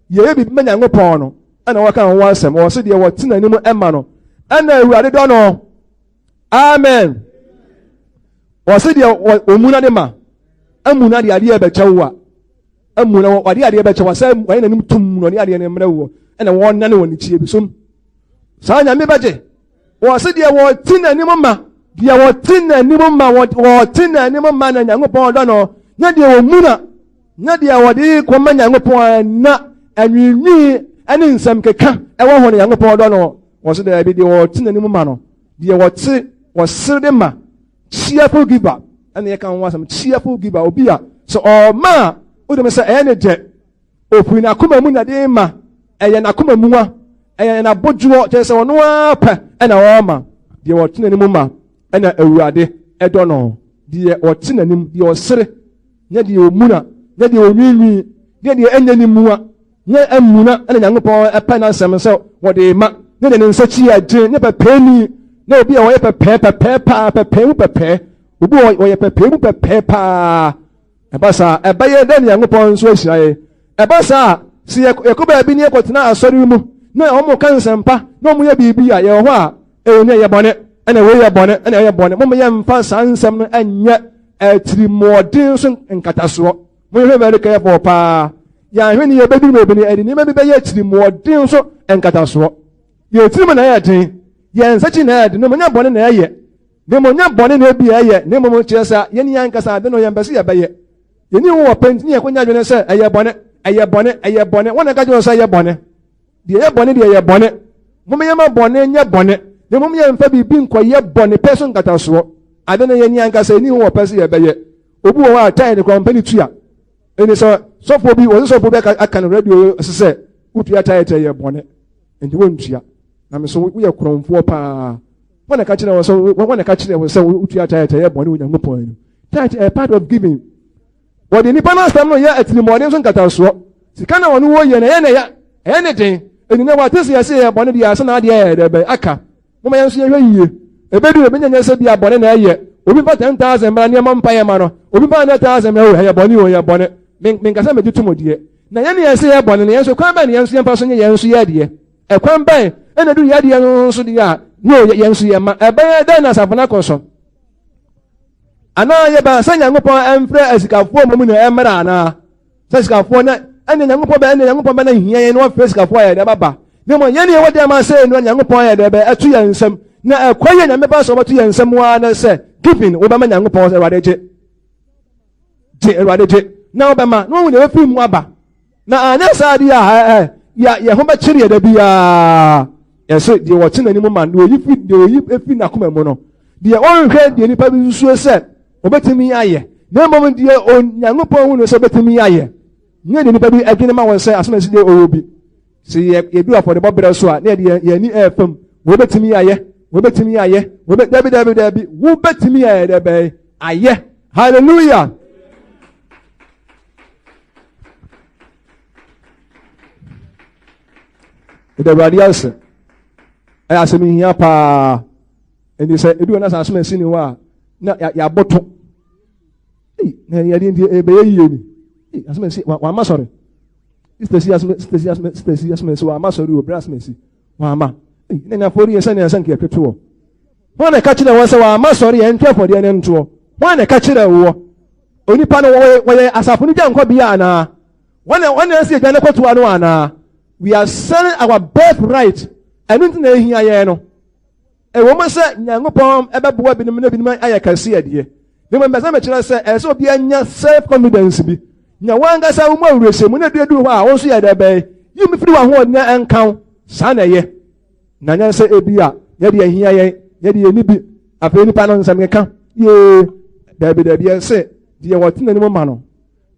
ye bi manya ngopon no ana waka ho asem wo se de wote nanim emma no ana Awurade do no amen wo se de omuna de ma amuna de ade e be chewa amuna wade ade e be chewa se wa nanim tum no ne ade ne mra wo ana wo nane woni chie bi som saa nya me baje wo se de wo tinanim ma de wo tinanim ma wo tinanim ma na Nyankopɔn do no nya de wo muna nya de wo de ko ma Nyankopɔn na anwinwi ane nsam keka e wo ho Nyankopɔn do no wo se de bi de wo tinanim ma no de wo te wo sere de ma cheerful giver ane ye kan wo asam cheerful giver obi a so o ma o de me say e ne je ofuri na koma mu na de ma eye na koma mu wa eye na bojuo je say ono apa na wo ma de wo tena ni mu ma na Awurade edo no de wo tena ni de wo sere nya de wo mu na nya de wo nwinwi nya de enya ni mu wa nya amuna na Nyankopɔn apa na asem say wo de ma nya de nsachi agye nya pepeni na obi a wo ye pepe obi wo ye pepe pa ebasa ebaye de Nyankopɔn nso ahiraye ebasa si yakoba bi ne ekotena asori mu na omo kansempa na omo ye bibi a ye ho a ne ye bone na we ye bone na ye bone mo ye mfa sansem no anya atirimodin so nkataso mo ye very careful pa ya hwe ne ye bedu no bi ne adi ne bi be ye atirimodin so nkataso ye tirim na ye din ye nsachi na ye din no mo nya bone na ye ne mo nya bone na bi ye ne mo kyeresa ye ni ankasa de no ye mbese ye be ye ni wo penti ye konya dwene se eye bone wona ka jo se eye bone de eye bone mo me ma bone nya bone de mo me mfa bibi nkoye bone person kataso ade na ye ni anka se ni wo pese ye beye obi wo a tie de company tua eni so fo bi wo so fo be aka no radio se utua tie ye bone enti wo ntua na me so wo ye kromfo pa wona ka kire wo so wona ka kire wo se utua tie ye bone wo nya ngopon tie a part of giving. Wodi ni pana stam no ya atirimode so nkataso sika na wono wo ye na ye na ya anything eni na wa tese ya se ya bone dia se na de ya de be aka mo ma yanso ye hwe yie ebedu be nya se bia bone na ye obi fa 10,000 mra ne ma mpa ye ma no obi fa 100,000 mra ye bone o ye bone men kasa me tutumodie na ye ne ya se ye bone ne yanso kwan ba ne yanso ye mpa so nye yanso ye de e kwan ba ena du ye de no so de ya no yanso ye ma ebe de na safana koso ana ye ba sa Nyankopɔn emfre asikafo mo mu na emra ana sa asikafo na ene Nyankopɔn ba na hia ye no asikafo ya de baba ne mo ye ne wo de ma se no Nyankopɔn ya de ba atu ya nsam na ekwaye Nyame ba so batu ya nsam wa na se giving wo ba ma Nyankopɔn se Awurade je na wo ba ma no wo ne afi mu aba na anya sa de ya ho ba kire ya da bia ya se de wo tena ni mu ma no yi efi na koma mu no de o nhwe de nipa bi susu se obetimi aye na mom die Nyankopɔn hu no so betimi aye nye de nipa bi agene ma won se asoma si de obi si ye bi afọ de bobere so a na de ye ni efam wo betimi aye wo betimi dabi wo betimi aye de be aye hallelujah de radials ay asemi hia pa eni se edu na asoma si ni wa na ya boto na ya di ebe yiye ni asema si wa ma sorry stesi asema si wa ma sorry o bra asema si wa ma na na fori yesa na sanke keto ho na ka kire wo se wa ma sorry en twa fori en nto ho na ka kire wo onipa no wo ye asafo ni gya nkwa bia na wona esi gya na kwoto anu ana we are selling our birthright enu na ehia ye no e wo mo se Nyankopɔn ebeboa binim ayakase ade ne mo mbesa me kire se eso obi anya self confidence bi nya wanga sa wo mo awurese mu na du ho a wo so ye da be yimi firi wa ho nya enkan sa na ye na nya se ebi a ye de ahia ye de ni bi afa ni pa no nsam kan ye da bi se de wo tinani mo ma no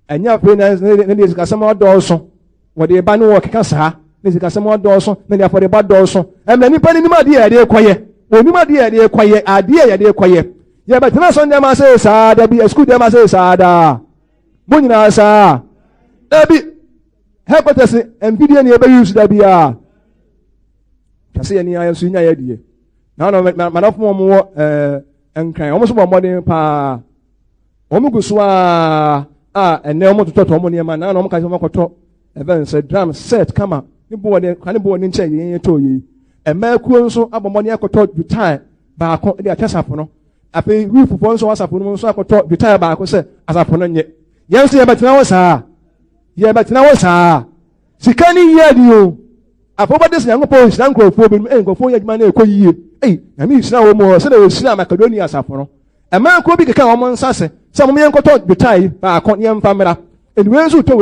anya afa na ne de sika sama do so wo de ba no wo keka sa ne sikasɛm ɔdɔɔso na ne afɔreba dɔɔso ɛmɛ nipa ne nim adeɛ yɛde kɔyɛ onim adeɛ yɛde kɔyɛ adeɛ yɛde kɔyɛ yɛbɛtena sɔn nneɛma sɛ saa da bi sukuu nneɛma sɛ saa daa mo nyinaa saa dabi headquarters mfidie ne yɛbɛyi so da bi a kase yɛ ni ayɛ so nya yɛ deɛ na manafo mo wɔ nkran wɔn so bɔ mmɔden paa wɔn gu so a ɛnɛ wɔn totɔ wɔn nneɛma na wɔn ka sɛ wɔn akɔtɔ ɛbɛn sɛ drum set kama ne bo wɔ ne nkyɛn yɛn tɔ yɛ mmaakuo nso abɔ mmɔden akɔtɔ dutae baako de akyɛ safo no afei wifufoɔ nso asafo no nso akɔtɔ dutae baako sɛ asafo no nyɛ yɛn nso yɛbɛtena wɔ saa sika ne yie adi o afɔbɔde sɛ Nyankopɔn hyira nkurɔfoɔ bi nkurɔfoɔ yɛ adwuma no ɛkɔ yie nyame hyira wɔ mu hɔ sɛdeɛ wɔhyira Makedonia asafo no mmaakuo bi keka wɔn nsa sɛ wɔn yɛnkɔtɔ dutae baako ne yɛmfa mmra ɛni wei nso tɔ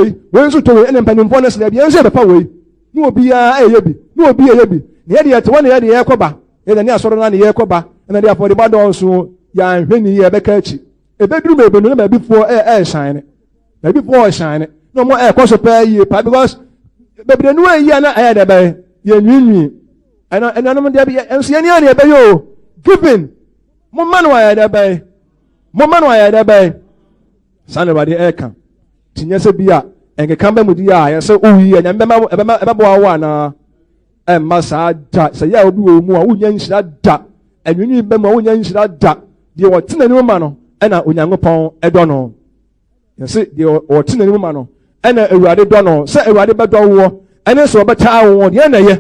wei ɛna mpanimfoɔ no sɛ yɛn nso yɛbɛfa wei ne obiara ɛyɛ bi ne obi ɛyɛ bi ne yɛde yɛte wɔ ne yɛde yɛkɔba yɛde ne asɔre no ne yɛkɔba ɛna de afɔdeba dɔɔso yɛanhwɛ ne yɛ ɛbɛka akyi ɛbɛduru baabi no na baabifoɔ ɛɛhyɛne na wɔn ɛɛkɔ so pɛɛ yie paa because baabi no ɛyie na ɛyɛ dɛ bɛyɛ yɛnwiinwii ɛnanom deɛ bi ɛnso yɛn yɛn ɛbɛyɛ o giving momma no ayɛ dɛ bɛyɛ saa na Awurade ɛɛka tinyɛ sɛ bi a ɛnkeka bɛ mu di a yɛsɛ owi ɛnyame ɛbɛboa wo anaa ɛmma saa da sɛ yɛ a obi wɔ mu a wonya nhyira da ɛnwinwii bɛ mu a wonya nhyira da deɛ wɔte n'anim ma no ɛna Onyankopɔn ɛdɔ no yɛsɛ deɛ wɔte n'anim ma no ɛna Awurade dɔ no sɛ Awurade bɛdɔ woɔ ɛne sɛ ɔbɛtaa wo deɛ na ɛyɛ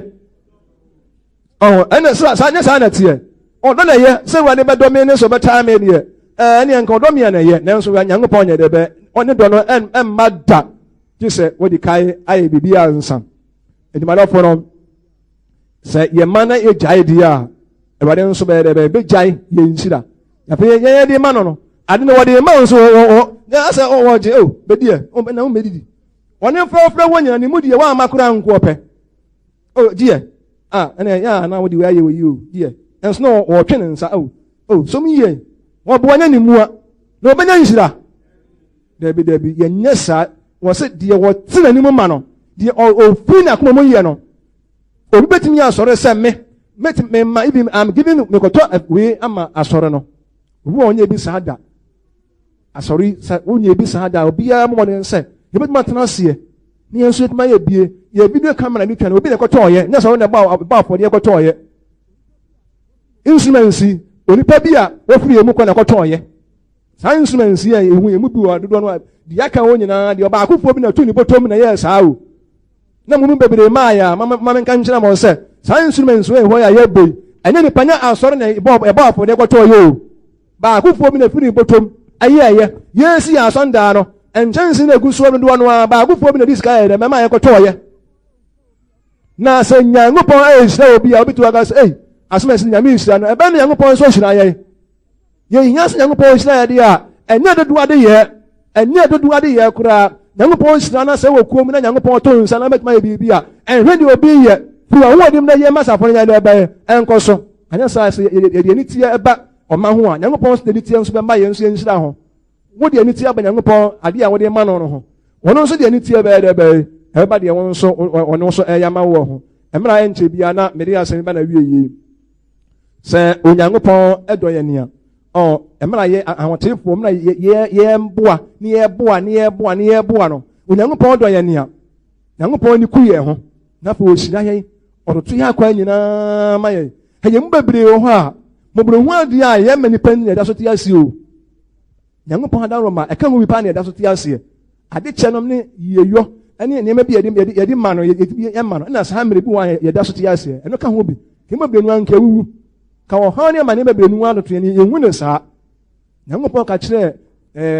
ɛne saa nyɛ saa na teɛ ɔdɔ na ɛyɛ sɛ Awurade bɛdɔ me ne sɛ ɔbɛtaa me deɛ ɛne nka ɔdɔ me a na ɛyɛ nanso Onyankopɔn nyɛ dɛ bɛ ɔne dɔ no ɛmma da gye sɛ wode kae ayɛ biribi a nsa ntimadɔfoɔ no sɛ yɛma na yɛgyae deɛ a Awurade nso bɛyɛ dɛ bɛgyae yɛnhyira afei yɛyɛ de ma no ade no wɔde ma nso sɛ wɔgye bɛdiɛ na womɛdidi ɔne frɛfrɛ wɔ nyina ne mu deɛ woama kora nkoɔ pɛ gyeɛ ɛne yɛ na wode woayɛ wɔ yi o gyeɛ ɛnso na wɔtwe ne nsa som yie wɔboa nyɛ ne mua na wɔbɛnya nhyira dabi yɛnyɛ saa wɔ sɛ deɛ wɔte n'anim ma no deɛ ɔfiri n'akoma mu yɛ no obi bɛtumi asɔre sɛ mema ibi am giving mekɔtɔ wei ama asɔre no obi wɔ ɔnyɛ bi saa da asɔre sɛ wonyɛ bi saa da obiara mmɔden sɛ yɛbɛtumi atena aseɛ ne yɛn nso yɛtumi ayɛ bie yɛ video camera bi twa no obi na ɛkɔtɔɔyɛ nyɛ sɛ ɔno na ɛbɔ afɔdeɛ kɔtɔɔyɛ instruments onipa bi a wɔfiri emu kɔ na ɛkɔtɔɔyɛ saa instruments yɛ ehu emu bi wɔ dodoɔ no a deɛ aka wɔn nyinaa deɛ ɔbaakofoɔ bi na tu ne bɔtɔm na yɛ saa o na mu bebree maa yɛ a mama nka nkyerɛ mo sɛ saa instruments wɔ hɔ yɛ yɛbɔ yi ɛnyɛ nipa nyɛ asɔre na ɛbɔ afɔdeɛ kɔtɔɔyɛ o baakofoɔ bi na firi ne bɔtɔm ayɛ yɛsi yɛ asɔndaa no nkyɛnse na egu soɔ no doɔ no a baakofoɔ bi na di sika yɛ dɛ mɛma yɛ kɔtɔɔyɛ na sɛ Nyankopɔn ɛhyira obi a obi to aka sɛ asom ɛsi Nyame hyira no ɛbɛn no Nyankopɔn nso hyira yɛhia sɛ Nyankopɔn hyira yɛ deɛ a ɛnyɛ dodo ade yɛ koraa Nyankopɔn hyira na sɛ wɔ kuom na Nyankopɔn tɔ nsa na bɛtuma yɛ biribi a ɛnhwɛ deɛ obi yɛ firi ahoɔden na yɛ masafo no yɛ dɛ ɛbɛyɛ ɛnkɔ so anyɛ saa sɛ yɛde ani tie ɛba ɔma ho a Nyankopɔn de ani tie nso bɛma yɛn nso yɛnhyira ho wode ani tie aba Nyankopɔn adeɛ a wode ma no ho wɔno nso de ani tie bɛyɛ dɛ ɛbɛyɛ ɛbɛba deɛ ɔno nso ɛyɛ ama wɔ ho ɛmmerɛ a ɛnkyɛ bia na mede asɛm ba na wie yie sɛ Onyankopɔn ɛdɔ yɛ nea ɛmmerɛ yɛ ahotefoɔ mmerɛ yɛmboa ne yɛboa no Onyankopɔn dɔ yɛ nea Nyankopɔn ne ku yɛn ho na afei ɔhyira yɛn ɔtoto yɛ akwan nyinaa ma yɛn ɛyɛ mu bebree wɔ hɔ a mmɔborɔhu adeɛ a yɛma nnipa no yɛda so te aseɛ o Nyankopɔn adaroma ɛka ho nipa na yɛda so te aseɛ ade kyɛ nom ne yiyeyɔ ɛne nneɛma bi yɛde ma no yɛma no ɛna saa mmerɛ bi wɔ yɛda so te aseɛ ɛno ka ho bi kɛmma bebree no anka wuwu ka ɔhaw ne ama nneɛma bebree no anoto yɛhu ne saa Nyankopɔn ka kyerɛ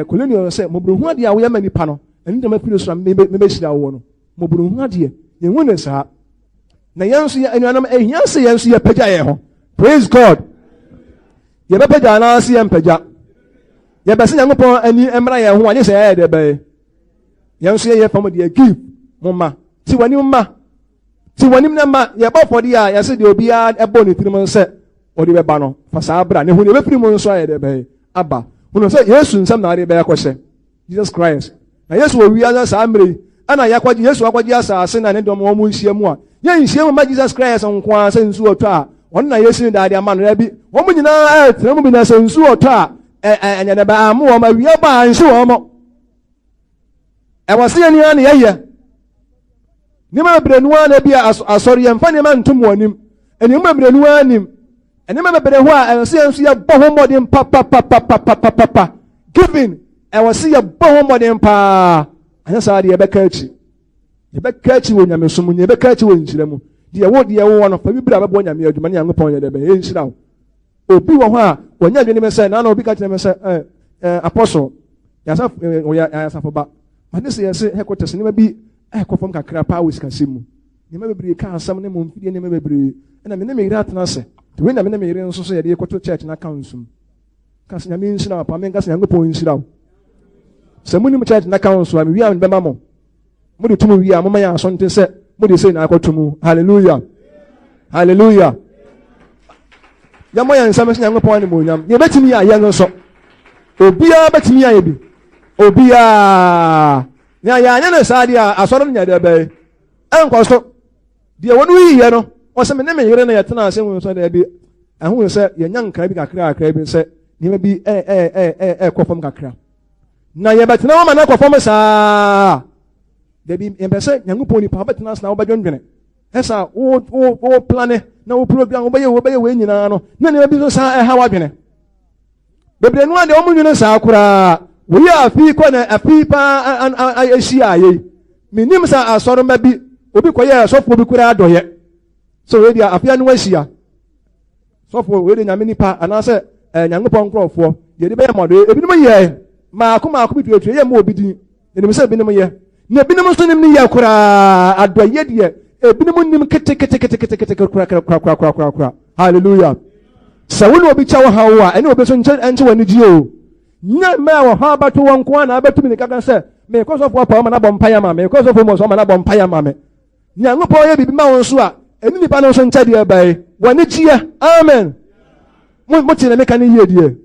kolonio sɛ mmɔborɔhu adeɛ a woyɛ ma nipa no ɛne dɛm afiri so a mebɛhyira wo no mmɔborɔhu adeɛ yɛhu ne saa na yɛn nso yɛ anuanom ɛhia sɛ yɛn nso yɛpagya yɛn ho praise God yɛbɛpagya anaasɛ yɛmpagya yɛbɛsɛ Nyankopɔn ani mmra yɛn ho anye sɛ yɛyɛ dɛ bɛyɛ yɛn nso yɛyɛ fam deɛ give mo ma ti w'anim na ma yɛbɔ fɔde a yɛsɛ deɛ obiara ɛbɔ ne tirim sɛ ɔde bɛba no fa saa bra ne ho ne yɛbɛfiri mu nso ayɛ dɛ bɛyɛ aba hono sɛ Yesu nsɛm na ade bɛyɛ kɔhyɛ Jesus Christ na Yesu wɔ wiase saa mmere ana yakwaji Yesu akwaji asase na ne dom wo mu nhia mu a ye nhia mu ma Jesus Christ nko a se nsu oto a won na Yesu ni daade ama no bi wo mu nyina tena mu bi na se nsu oto a anya ne ba amu wo ma wiye ba nsu wo mo e wose ye ni ana ye ni ma brenu ana bi asori ye mfa ne ma ntum wonim eni ma brenu anim eni ma bere ho a se nsu ye bo ho modin pa giving e wose ye bo ho modin pa anya sa de ye beka achi wo nyame so mu ye beka achi wo nchire mu de wo no fa bibira bebo nyame adwuma ne Yankopɔn ye de be ye nchira wo obi wo ho a wonya dwene me se na obi ka kire me se apostle yasa yasa ba mane se yese headquarters ne ma bi ekofom kakra pa wo sikase mu ne ma bebere ka asam ne mo mfidie ne ma bebere na me ne me ira atena se to we na me ne me ire nso so ye de ekoto church na council ka se nyame nchira pa me ka se Yankopɔn nchira wo se mu ni mu church na council am wi am be ma mo mo de tumu wi am mo ya asonte se mo de say na akotumu hallelujah hallelujah ya mo ya nsam se Yankopɔn ne mo nyam ye betimi ya ye nso obia betimi ya ye bi obia nya ya nya na saadi a asoro nya de be enko so de wonu yi ye no o se me ne me yire na ye tena ase mu so de bi ehun se ye nya nkra bi kakra bi se ni ma bi kofom kakra na ye betena wo ma na kofom sa de bi empese Yankopɔn ni pa betena na wo badwendwene esa wo plane na wo program wo be we nyina no na ne bi so sa ha wadwene bebre no ade o mu nwene sa akura wo ya afi ko na afi pa ashi aye minim sa asoro ma bi obi koye sofo bi kura adoye so we dia afi anu ahia sofo we de nyame nipa anase Yankopɔn nkrofo ye de be modo ebi no ye maako bi tuatu ye ma obi din enim se ebi no ye na ebi no so nim ni ye kura adoye de ebi no nim kete kura hallelujah sawulu obi chawo hawo a ene obi so nche wani ji o nya me wa ha bato won ko na abatumi ni kaka se me ko so fo pa ma na bompa ya ma me ko so fo mo so ma na bompa ya ma me Yankopɔn ye bibi ma won so a eni nipa no so nche de bai wani ji ya amen mo ti na me kan ye die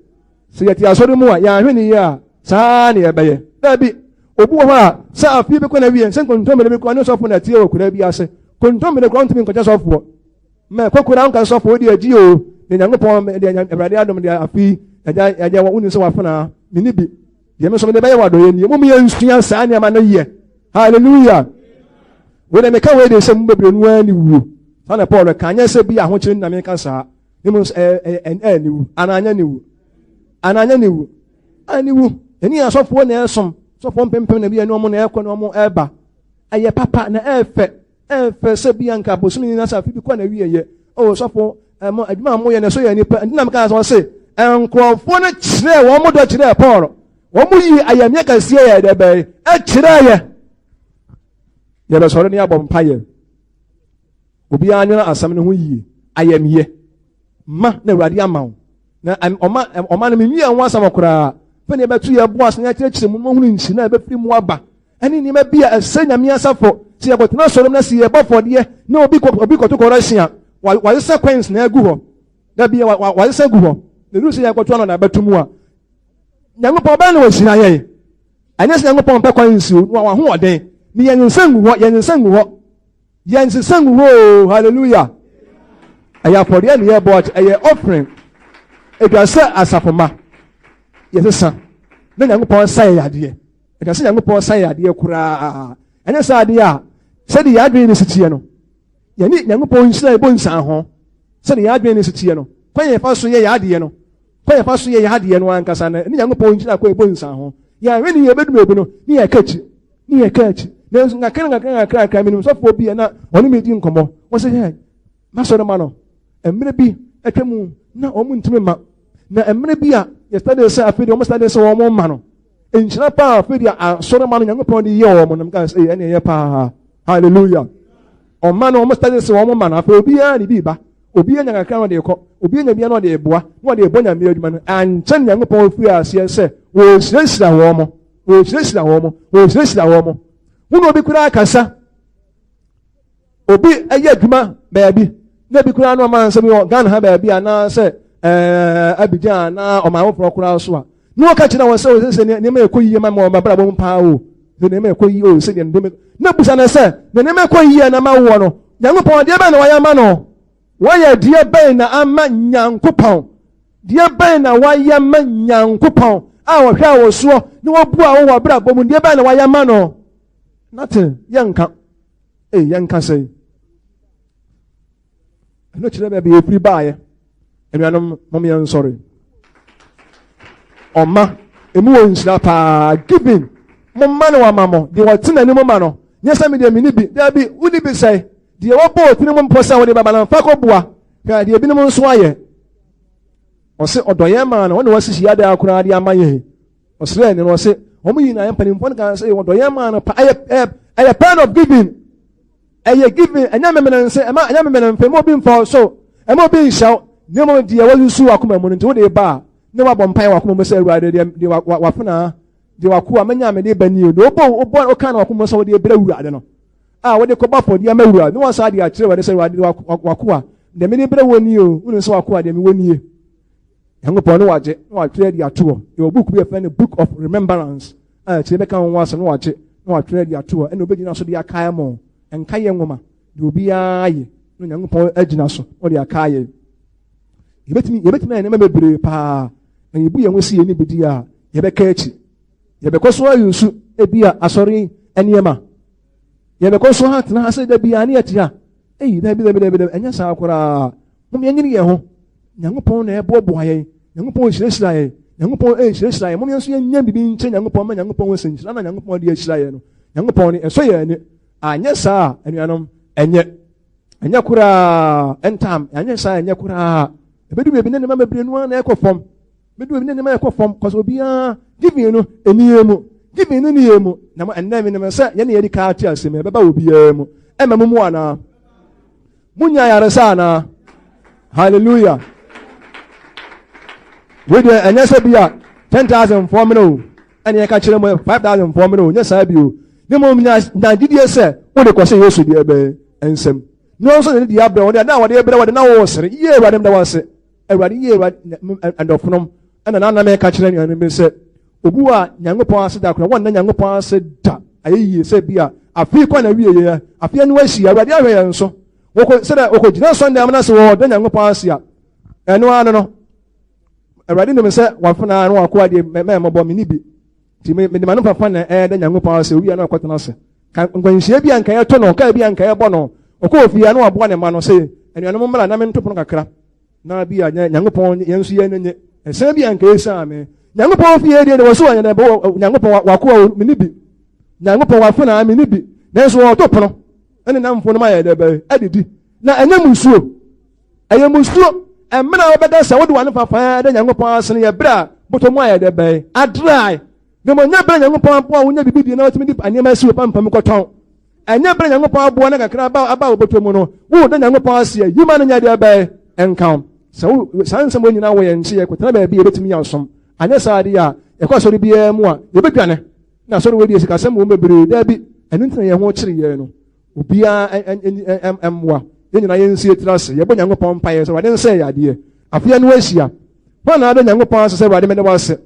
se yeti asori mu a ya hwe ni ya saa ne ebe ye da bi obu ho a sa afi be ko na wie se kontombe be ko ani so fo na tie o kura bi ase kontombe ko ntimi nkoja so fo me kokura nka so fo di aji o ne Yankopɔn de Awurade adom de afi ya wo uni so wafana mini bi ye me so me de baye wado ye ni mo me nsua saa ne ma na ye hallelujah we de me ka we de se mbebre nu ani wu sana Paul ka anya se bi ahokire na me ka saa ni mo ni wu ananya ni wu ani wu eni asofo na esom sofo mpempem na bi eni omo na ekọ na omo eba aye papa na efe se bi anka bosumi ni na sa fi bi kwa na wi ye o sofo adwuma mo ye na so ye nipa ndina me ka so se enkrofo na kire wo mo do kire Paul wo mo yi ayamye kasie ye de be kire ye be soro ni abom paye obi anyo na asam ne ho yi ayamye ma na Awurade amawo na oma na menwi an wasam akura fe ne betu ye boas na kire mu mo hunu nchi na be firi mu aba ani ni ma bia ese nyame asafo ti ye botena soro na si ye bofo de na obi ko to correction wa sequence na agu ho da bia wa se gu ho ne rusi ya kwato na batumu a Yankopɔn ba na wasina ye anya se Yankopɔn pa kwan nsi wa ho oden ni yensengu ho hallelujah aya for the year but aya offering edwasa asafoma yesesa na Yankopɔn sai ade edwasa Yankopɔn sai ade kura anya sa ade a se de yadwe ni sitie no yani Yankopɔn nsira ebo nsan ho se de yadwe ni sitie no kwan ye fa so ye yade no kwan ye fa so ye yade no ankasa na ni Yankopɔn nsira kwa ebo nsan ho ya we ni ye bedum ebu no ni ye kachi na ngakra minimum so for bi na oni me di nkomo wo se he masoro ma no emre bi atwamu na omu ntime ma na emre bi a yesterday say afedi omu yesterday say omu ma no enchira pa afedi asoro ma no Yankopɔn di ye omu no mka say ene ye pa hallelujah o ma no omu yesterday say omu ma no afedi obi a ni bi ba obi anya ngakra no de ekọ obi anya bia no de eboa no de ebonya me adwuma no anchen Yankopɔn fu ase say wo sira wo mo Uno obi kura akasa obi eye adwuma baabi na bi kura no man se bi Ghana ha baabi ana se Abidjan na o ma wo kura so a no ka kira wo se ne ma ekoyiye ma mo bra bo mpa o the name of Koyo, say, and no Busana, sir, the name of Koya and Amawano, Yangupo, dear man, Wayamano. Why, dear Ben, I'm man, young coupon. Dear Ben, why young man, young coupon. Our cow was so, no poor brabo, dear Ben, Wayamano. Nothing, young can, young can say. I'm not sure there be a free buyer. And I'm mommy, I'm sorry. Oh, ma, a moon snapper, giving. Mamma, mamma, they were 10 and no mano. Yes, I mean, there be, would it be say, the old boat, minimum person with the Babalan Facobois, the minimum swire. Or say, or Doyama, one was she had a Kuradia Maye. Or Slen, and was it, only in a penny one can say, or Doyama, a pan of giving. And you give me a yaman and say, I'm a yaman and Femobin for so, and more being shout, no more dear, what you sue Akuman into the bar. No one vampire Wakumo say, rather than the Wafuna, the Wakua, Manyam, they ben you, no boy, or kind of Wakumo, so they blue, I don't know. Ah, what they come up for the America, no one said the actual, they say, Wakua, the many better one you, who is Wakua, them 1 year. Young upon watch it, no, I trade your tour. Your book will be a book of remembrance. I take on once and watch it, no, I trade your tour, and nobody also the Akayamo, and Kayamoma, do be I, no young upon Edginaso, or the Akaye. You bet me, and remember, pa, and you be and we see anybody, you be catch it. You because why you should be a sorry, and Yama. You because so hard, and I said there be an ear. Hey, there be and yes, I could, Mummy, young upon a boy, young upon Shlay, young upon Shlay, Mummy, being chained young upon young upon Saint, and young upon the Shlay, young upon it, and so yes, sir, and you know, and yet, and Yakura, and Tam, and yes, sir, and Yakura. But we have been never been one echo from. But we have never echo from, because we are giving you a nemo, giving a nemo. Now, and never said, any cartier, see me, but will be Emma Mumuana Munya Arasana. Hallelujah. With the and yes, be 10,000 for me, and you catch them 5,000 for me. Yes, I do. The moment now, did you say, what the question you should be and some. No, so the Diablo, now what they now was, yeah, what them was it. And of them, and another man catching you and said, Ubua, Yango said that one Yango said, I said, Bia, I feel quite a year, I feel no way see, I read and so. Said, okay, just Sunday, I'm not so, then Yango Passia. And no, I don't know. I read them and said, one for now, I quite a man about Minibi. To make the man of a fun and then Yango Passia, we are not quite an answer. When she be and Kaya Tono, Kaya and Kaya Bono, or coffee, I know a one man say, and you're no more than I'm in Topanga. Now be a young upon Yancy and Serbian case, me. Young upon Fiat, there was so young upon Wako Minibi. Young upon Wafuna Minibi. There's one topono. And then I'm for my edit. Now, and then Musu. I am Musu. And men are better, so what do one for fire than young upon Sanya Bra, but my the bay. I dry. The one never young upon will never be the ultimate and you must upon Pamucoton. And never young upon Buana about Botomono. Who then young upon see you man in your bay and count. So, someone in our way and see I could never be able to me out some. And yes, idea, of course, will be a more. You be gone. Now, so we discuss some woman, there be an internet watching you. Ubia and moi. Then I didn't see it last year, but young upon pires, so I didn't say idea. I fear no Asia. One other young upon said, I didn't was it.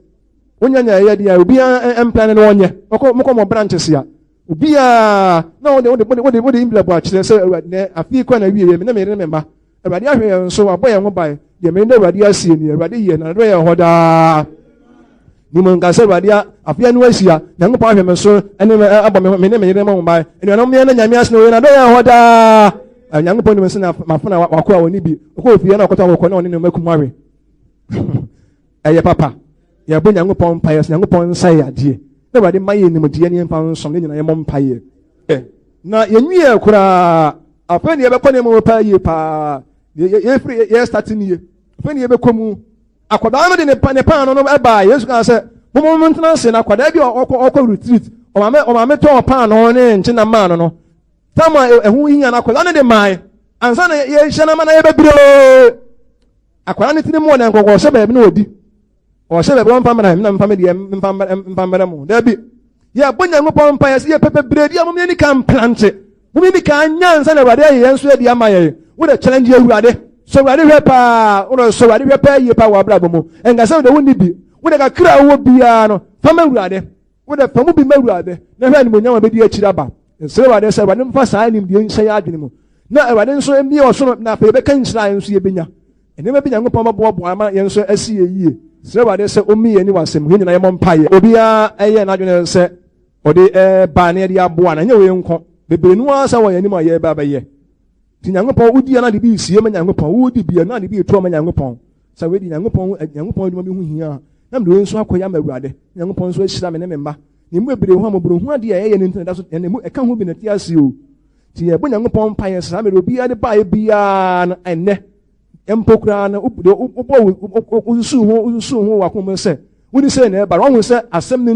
When you're idea, Ubia and planning on you, or more branches here. Ubia, no, what the Impla watch, they say, I feel quite a year, remember. Radia, so a boy and by the main Radia senior, Radia, and Ray Hoda. Numunga said Radia, a piano Asia, young parliament, so, and then by, and you're not me and Yamias, no, and I don't Hoda. A young policeman, my phone, Wako, will be, who Fiona Coton in the Mekumari. Aye, papa, you have been young upon pious, young upon say, dear. Nobody my name, Gideon found something in a mumpire. Now, you near Kura. A penny ever come more pay you pa. Every year starting you. Penny ever come. A quadam in a pan on a buy. Yes, I said, moment, and a quadabi or retreat. Or my metal pan on in China man. No. Tama who in an aqualana de my. And son, yes, Shanaman ever blow. Aquanity the morning or seven no di. Or 7 family and family and family. There be. Yeah, when you're upon pious, yeah, pepper bread, yeah, many can plant it. We can answer about the answer the Amaya. What a challenge you are there. So I repair, or so I repair your power, Brabo. And I said, there wouldn't be. When I crowd would be, family, What a Pamu be Murade, never any Munyama be dear Chiraba. And so I said, I didn't pass him the say Adinimo. No, I didn't show me or some of Napa, can slide and see a binya. And never been young Pama Bob, and so I see a year. So I said, oh, me, anyone, some winning I am on pie. Obia, a not said, or the Baneria Buan, and your own. The Benois are any more year by year. Tinangopon would be another be see a man Yangopon, would be another be a trauma Yangopon. So we Yangopon at Yangopon women here. I'm doing so Koyama brother, Yangopon Swiss Sam and member. You may be a woman, but who are the A and I can't move in a TSU. Tia Yangopon Pious, I will be at the Pai Bian and Ne Empokran, Usu, what woman say. When you say, but one will say, as some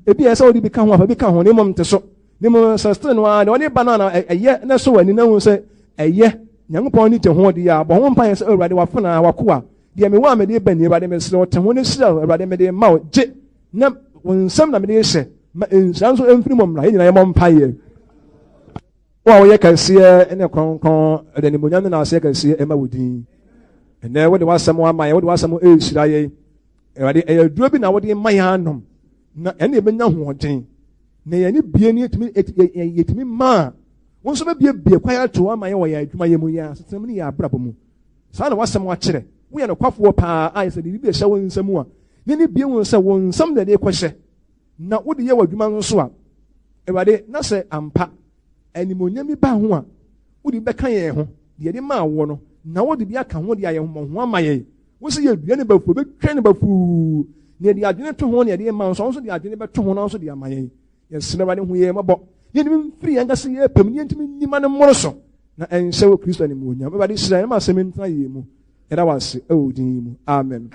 if he has already become one, become one, Nimon Teso. Nimon sustain one, only banana, a year, and so when you know, say, a year, young pony to hold the but one pious already were fun, our Kua. The Amiwa made a penny by the slot, and when it's still rather made a mouth, jit. Nap, when some of them say, in sounds of infimum, like I am on pie. Well, you can see in a con, and then Munyan and can see Emma Woodin. And there was someone, my old was some age, I driven out in my hand. Not any young thing. Nay, any being to me, it me ma. Once be a quiet to my way to my emuya, so many are brabum. Son was some watcher. We are a quaff wapa, I said, you be showing some more. Then it be on some that they question. Now, what the year would man swap? Everybody, not say, pa. And the Munyami Bahua. Would you be kind? The Edema one. Now, what the Biaka, what the I am one my. Was you the for big trainable fool? Near the Adina to one, the amounts also the Adina to one also the my. Yes, nobody who am about. You free and see a permanent to me, man and Morrison. And so Christian Munya, but it's a massive in Tayimu. And I was, oh, Amen.